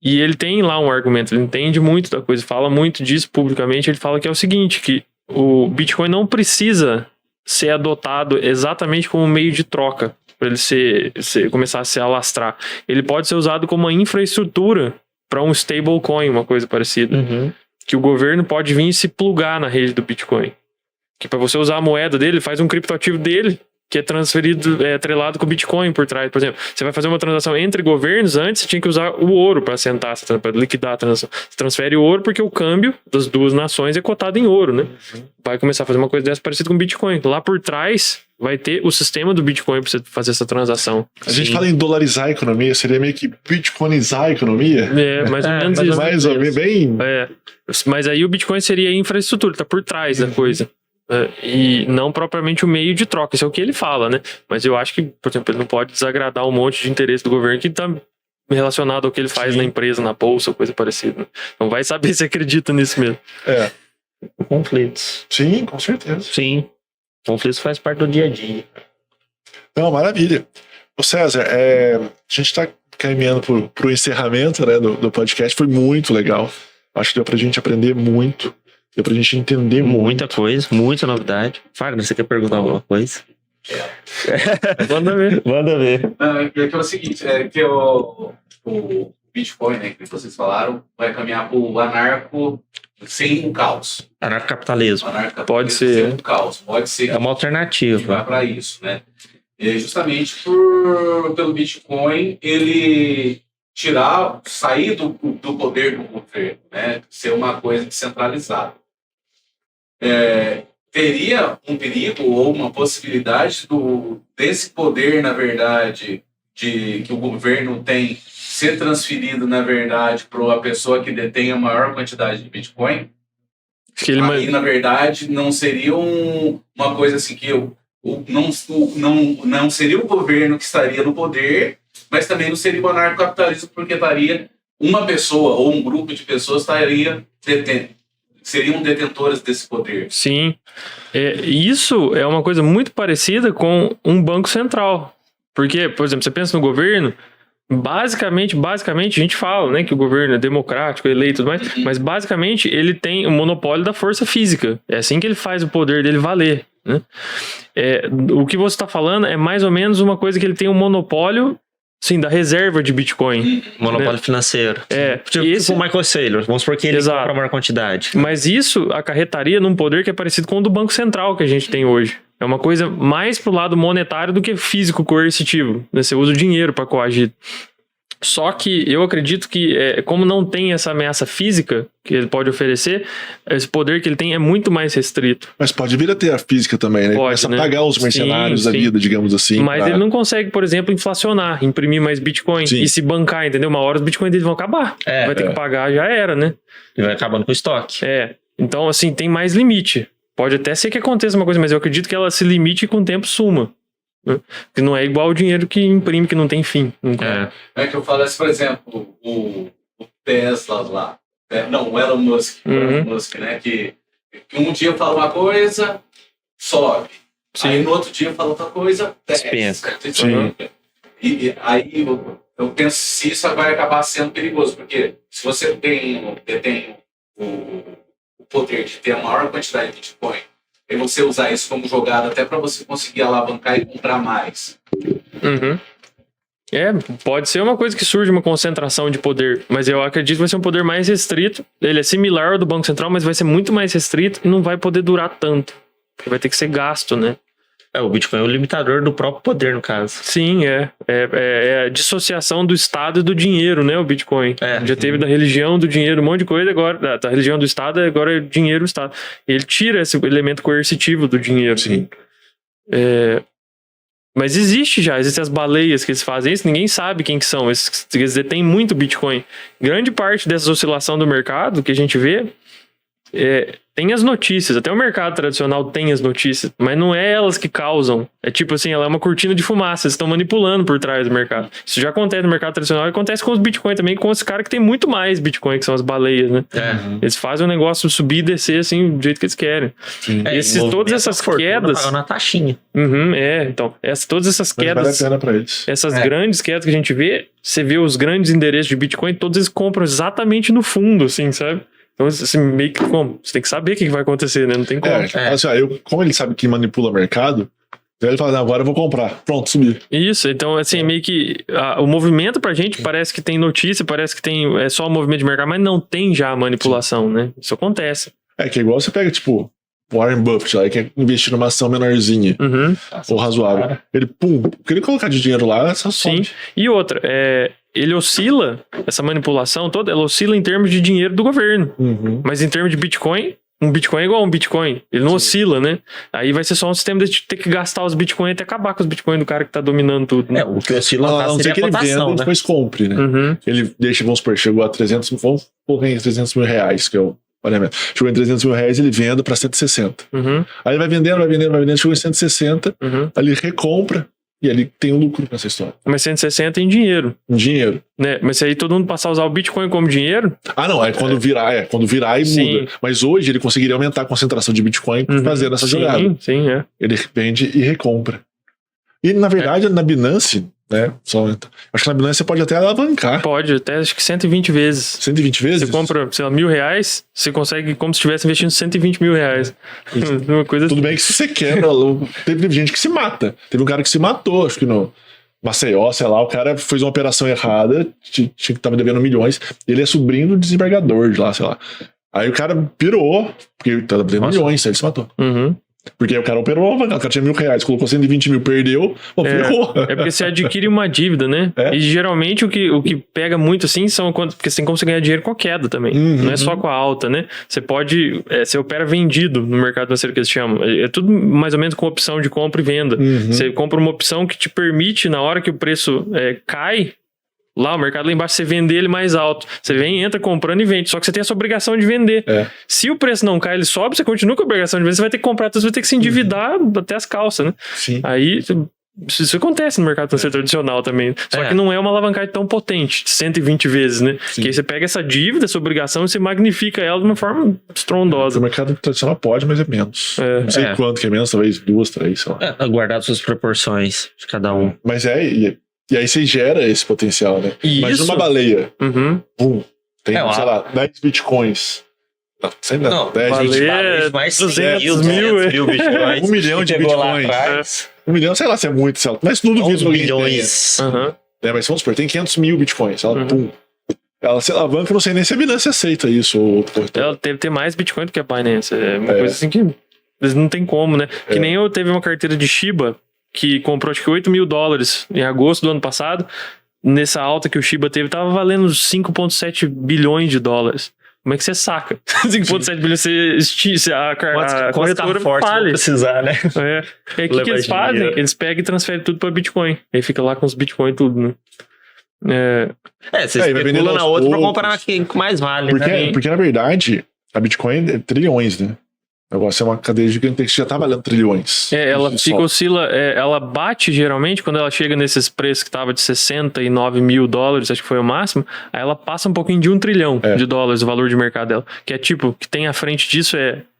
E ele tem lá um argumento, ele entende muito da coisa, fala muito disso publicamente. Ele fala que é o seguinte, que o Bitcoin não precisa ser adotado exatamente como meio de troca, para ele começar a se alastrar. Ele pode ser usado como uma infraestrutura para um stablecoin, uma coisa parecida. Que o governo pode vir e se plugar na rede do Bitcoin. Que para você usar a moeda dele, faz um criptoativo dele, que é transferido, atrelado com o Bitcoin por trás. Por exemplo, você vai fazer uma transação entre governos, antes você tinha que usar o ouro para assentar, para liquidar a transação. Você transfere o ouro porque o câmbio das duas nações é cotado em ouro, né? Vai começar a fazer uma coisa dessa parecida com o Bitcoin. Lá por trás vai ter o sistema do Bitcoin para você fazer essa transação. A gente fala em dolarizar a economia, seria meio que bitcoinizar a economia? Mais ou menos isso. Mais ou menos, bem... Mas aí o Bitcoin seria a infraestrutura, tá por trás da coisa. E não propriamente o meio de troca. Isso é o que ele fala, né? Mas eu acho que, por exemplo, ele não pode desagradar um monte de interesse do governo que tá relacionado ao que ele faz na empresa, na bolsa, ou coisa parecida. Então vai saber se acredita nisso mesmo. Conflitos. Sim, com certeza. Sim. Conflitos faz parte do dia a dia. Não, maravilha. Ô César, a gente está caminhando pro encerramento, né, do podcast. Foi muito legal. Acho que deu pra gente aprender muito. Deu pra gente entender muita coisa, muita novidade. Fagner, você quer perguntar alguma coisa? Manda ver. Manda ver. Não, é que é o seguinte, que o Bitcoin, né, que vocês falaram, vai caminhar pro anarco sem um caos. Anarcocapitalismo. Pode ser. Sem um caos. Pode ser. É uma alternativa. Que vai para isso, né? E justamente pelo Bitcoin, ele sair do poder do governo, né? Ser uma coisa descentralizada. Teria um perigo ou uma possibilidade desse poder, na verdade, que o governo tem, ser transferido, na verdade, para a pessoa que detém a maior quantidade de Bitcoin? Aí, na verdade, não seria uma coisa assim que não seria o governo que estaria no poder, mas também não seria o anarcocapitalismo, porque estaria uma pessoa ou um grupo de pessoas seriam detentores desse poder. Sim. Isso é uma coisa muito parecida com um banco central. Porque, por exemplo, você pensa no governo, basicamente a gente fala, né, que o governo é democrático, eleito e tudo mais, mas basicamente ele tem o monopólio da força física. É assim que ele faz o poder dele valer, né? O que você está falando é mais ou menos uma coisa que ele tem um monopólio, sim, da reserva de Bitcoin. Monopólio financeiro. Tipo o Michael Saylor. Vamos supor que ele compra a maior quantidade. Mas isso acarretaria num poder que é parecido com o do Banco Central que a gente tem hoje. É uma coisa mais pro lado monetário do que físico coercitivo, né? Você usa o dinheiro para coagir. Só que eu acredito que, como não tem essa ameaça física que ele pode oferecer, esse poder que ele tem é muito mais restrito. Mas pode vir a ter a física também, né? Pode, começa a pagar os mercenários da vida, digamos assim. Mas ele não consegue, por exemplo, inflacionar, imprimir mais Bitcoin e se bancar, entendeu? Uma hora os Bitcoins dele vão acabar. Vai ter que pagar, já era, né? E vai acabando com o estoque. Então, assim, tem mais limite. Pode até ser que aconteça uma coisa, mas eu acredito que ela se limite e com o tempo suma. Que não é igual o dinheiro que imprime, que não tem fim. É que eu falo assim, por exemplo, o Tesla lá, o Elon Musk, né, que um dia fala uma coisa, sobe. Sim. Aí no outro dia fala outra coisa, desce. E aí eu penso se isso vai acabar sendo perigoso, porque se você detém o poder de ter a maior quantidade de Bitcoin, e você usar isso como jogada até para você conseguir alavancar e comprar mais. Pode ser uma coisa que surge uma concentração de poder, mas eu acredito que vai ser um poder mais restrito. Ele é similar ao do Banco Central, mas vai ser muito mais restrito e não vai poder durar tanto, porque vai ter que ser gasto, né? O Bitcoin é o limitador do próprio poder, no caso. Sim, é a dissociação do Estado e do dinheiro, né, o Bitcoin. Já teve da religião, do dinheiro, um monte de coisa, agora da religião do Estado, agora é dinheiro do Estado. Ele tira esse elemento coercitivo do dinheiro. Sim. Mas existem as baleias que eles fazem isso, ninguém sabe quem que são. Eles detêm muito Bitcoin. Grande parte dessa oscilação do mercado que a gente vê tem as notícias, até o mercado tradicional tem as notícias, mas não é elas que causam. É tipo assim, ela é uma cortina de fumaça, eles estão manipulando por trás do mercado. Isso já acontece no mercado tradicional e acontece com os Bitcoin também, com os caras que tem muito mais Bitcoin, que são as baleias, né? Eles fazem o negócio subir e descer assim, do jeito que eles querem. Todas essas quedas... na taxinha. Então, todas essas quedas... Mas vale a pena pra eles. Essas grandes quedas que a gente vê, você vê os grandes endereços de Bitcoin, todos eles compram exatamente no fundo, assim, sabe? Então, assim, meio que como? Você tem que saber o que vai acontecer, né? Não tem como. Assim, como ele sabe que manipula o mercado, ele fala, agora eu vou comprar. Pronto, subiu. Isso, então, assim, meio que o movimento pra gente parece que tem notícia, parece que tem só o movimento de mercado, mas não tem já a manipulação, né? Isso acontece. Que é igual você pega, tipo, Warren Buffett, lá, que quer investir numa ação menorzinha, ou razoável. Ele, queria colocar de dinheiro lá, só sobe. Sim, e outra, ele oscila, essa manipulação toda, ela oscila em termos de dinheiro do governo. Mas em termos de Bitcoin, um Bitcoin é igual a um Bitcoin. Ele não oscila, né? Aí vai ser só um sistema de ter que gastar os Bitcoins até acabar com os Bitcoins do cara que tá dominando tudo. Né? O que oscila não sei que ele venda e depois compre, né? Ele deixa, vamos supor, chegou a 300 mil, vamos pôr em 300 mil reais, que é o pagamento. Chegou em 300 mil reais, ele vende para 160. Aí ele vai vendendo, chegou em 160, aí ele recompra. E ali tem um lucro nessa história. Mas 160 em dinheiro. Em dinheiro. Né? Mas se aí todo mundo passar a usar o Bitcoin como dinheiro... Não, quando virar, quando virar e muda. Mas hoje ele conseguiria aumentar a concentração de Bitcoin fazendo essa jogada. Sim, Ele vende e recompra. E na verdade, na Binance, né? Acho que na Binance você pode até alavancar. Pode, até acho que 120 vezes. 120 vezes? Você compra, sei lá, R$1.000, você consegue como se estivesse investindo 120 mil reais. Uma coisa Tudo bem que se você quebra, teve gente que se mata. Teve um cara que se matou, acho que no Maceió, sei lá, o cara fez uma operação errada, que tava devendo milhões, ele é sobrinho do desembargador de lá, sei lá. Aí o cara pirou, porque tava devendo milhões, aí ele se matou. Porque o cara operou, o cara tinha R$1.000, colocou 120 mil, perdeu, ferrou. É porque você adquire uma dívida, né? E geralmente o que pega muito assim porque você tem como você ganhar dinheiro com a queda também. Não é só com a alta, né? Você pode, você opera vendido no mercado financeiro que eles chamam. É tudo mais ou menos com opção de compra e venda. Você compra uma opção que te permite, na hora que o preço cai, lá, o mercado lá embaixo, você vender ele mais alto. Você vem, entra comprando e vende. Só que você tem essa obrigação de vender. Se o preço não cai, ele sobe, você continua com a obrigação de vender, você vai ter que comprar, você vai ter que se endividar até as calças, né? Sim. Aí, isso acontece no mercado financeiro tradicional também. Só que não é uma alavancagem tão potente, 120 vezes, né? Que aí você pega essa dívida, essa obrigação, e você magnifica ela de uma forma estrondosa. O mercado tradicional pode, mas é menos. Não sei quanto que é menos, talvez 2, 3, sei lá. Guardado suas proporções de cada um. Mas e aí você gera esse potencial, né? Imagina uma baleia. Tem, sei lá, 10 bitcoins. Não, 10 baleia, mais 200 mil bitcoins. 1 milhão de bitcoins. 1 milhão, sei lá se é muito, sei lá. Mas não duvido que milhões. Mas vamos supor, tem 500 mil bitcoins. Ela se alavanca, não sei nem se a Binance aceita isso. Ela deve ter mais bitcoin do que a Binance. É uma coisa assim que eles não tem como, né? Que nem eu teve uma carteira de Shiba que comprou acho que $8 mil em agosto do ano passado. Nessa alta que o Shiba teve, tava valendo 5,7 bilhões de dólares. Como é que você saca? 5,7 bilhões, a corretora fale. Precisar, né? E aí o que eles fazem? Eles pegam e transferem tudo para Bitcoin. Aí fica lá com os Bitcoin tudo, né? Você especula na outra para comprar quem mais vale, né? Porque na verdade, a Bitcoin é trilhões, né? O negócio é uma cadeia gigante que já tá valendo trilhões. Ela oscila, ela bate geralmente quando ela chega nesses preços que tava de 69 mil dólares, acho que foi o máximo, aí ela passa um pouquinho de $1 trilhão de dólares o valor de mercado dela. Que é tipo, que tem à frente disso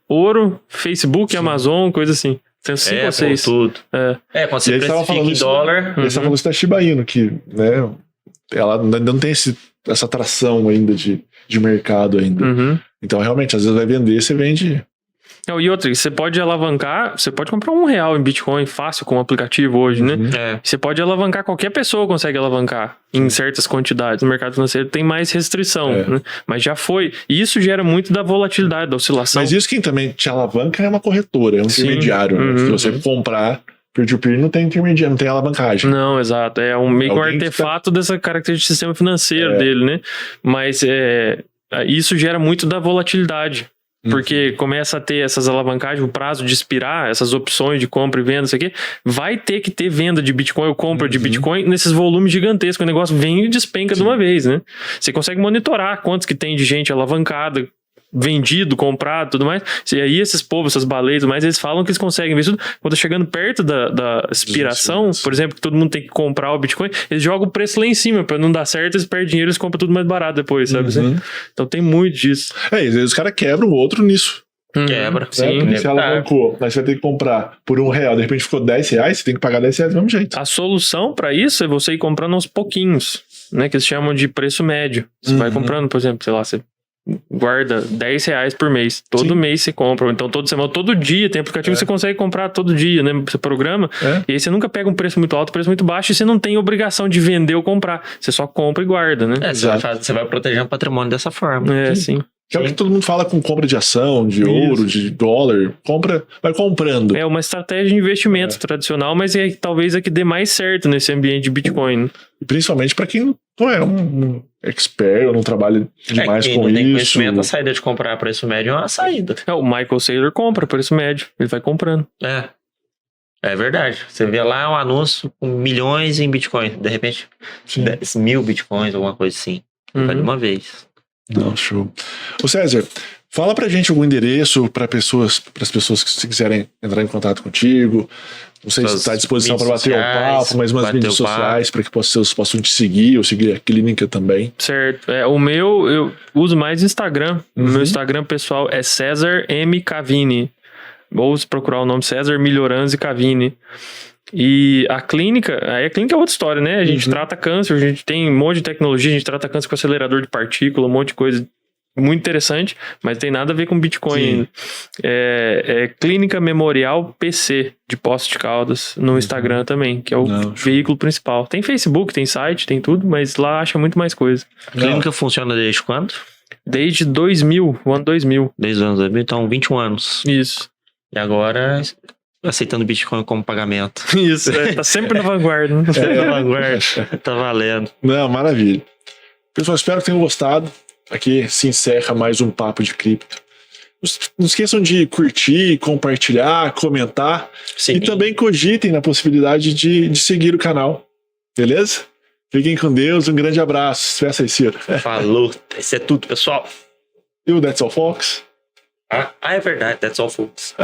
ouro, Facebook, Amazon, coisa assim. Tem 5 ou 6. Tudo. Quando você precifica em dólar. Você falou isso da Shiba Inu, que, né, ela ainda não tem essa atração ainda de mercado ainda. Então, realmente, às vezes vai vender, você vende... E outra, você pode alavancar, você pode comprar R$1 em Bitcoin fácil com o aplicativo hoje, né? Você pode alavancar, qualquer pessoa consegue alavancar em certas quantidades. No mercado financeiro tem mais restrição, né? Mas já foi. E isso gera muito da volatilidade, da oscilação. Mas isso quem também te alavanca é uma corretora, é um intermediário. Né? Se você comprar peer-to-peer, não tem intermediário, não tem alavancagem. Não, exato. É meio que um artefato dessa característica do sistema financeiro dele, né? Mas isso gera muito da volatilidade. Porque começa a ter essas alavancagens, o prazo de expirar, essas opções de compra e venda, isso aqui, vai ter que ter venda de Bitcoin ou compra de Bitcoin nesses volumes gigantescos. O negócio vem e despenca de uma vez, né? Você consegue monitorar quantos que tem de gente alavancada vendido, comprado, tudo mais. E aí esses povos, essas baleias, tudo mais, eles falam que eles conseguem ver isso tudo. Quando tá chegando perto da expiração, por exemplo, que todo mundo tem que comprar o Bitcoin, eles jogam o preço lá em cima, pra não dar certo, eles perdem dinheiro, eles compram tudo mais barato depois, sabe? Assim? Então tem muito disso. E às vezes os caras quebram o outro nisso. Quebra. Sim. Porque se ela arrancou, mas você vai ter que comprar por R$1, de repente ficou R$10, você tem que pagar R$10 do mesmo jeito. A solução para isso é você ir comprando aos pouquinhos, né? Que eles chamam de preço médio. Você vai comprando, por exemplo, sei lá, você guarda R$10 por mês. Todo mês você compra. Então, toda semana, todo dia tem aplicativo que você consegue comprar todo dia, né? Você programa. E aí você nunca pega um preço muito alto, um preço muito baixo, e você não tem obrigação de vender ou comprar. Você só compra e guarda, né? Você vai proteger o patrimônio dessa forma. Sim. Que é o que todo mundo fala com compra de ação, de ouro, de dólar. Vai comprando. É uma estratégia de investimento tradicional, mas talvez é que dê mais certo nesse ambiente de Bitcoin. Principalmente para quem não é um expert ou não trabalha demais com não tem isso. conhecimento, a saída de comprar a preço médio é uma saída. O Michael Saylor compra preço médio. Ele vai comprando. É verdade. Você vê lá um anúncio com milhões em Bitcoin. De repente, 10.000 Bitcoins, alguma coisa assim. Vai de uma vez. Não, show. Ô César, fala pra gente algum endereço para as pessoas que se quiserem entrar em contato contigo. Não sei se está à disposição para bater o papo, mas umas mídias sociais para que vocês possam te seguir ou seguir a clínica também. Certo. O meu, eu uso mais Instagram. O meu Instagram pessoal é César M. Cavini. Ou se procurar o nome César Miglioranzi Cavini. E a clínica é outra história, né? A gente trata câncer, a gente tem um monte de tecnologia, a gente trata câncer com acelerador de partícula, um monte de coisa muito interessante, mas tem nada a ver com Bitcoin ainda. É Clínica Memorial PC de Poços de Caldas no Instagram também, que é o veículo principal. Tem Facebook, tem site, tem tudo, mas lá acha muito mais coisa. A clínica funciona desde quando? Desde 2000, o ano 2000. Desde o ano 2000, então 21 anos. Isso. E agora aceitando Bitcoin como pagamento. Isso, tá sempre na vanguarda. Né? Sempre na vanguarda, tá valendo. Não, maravilha. Pessoal, espero que tenham gostado. Aqui se encerra mais um Papo de Cripto. Não esqueçam de curtir, compartilhar, comentar. Sim. E também cogitem na possibilidade de seguir o canal. Beleza? Fiquem com Deus, um grande abraço. Peça aí, Ciro. Falou. Isso é tudo, pessoal. E o That's All Fox? É verdade. That's all, folks.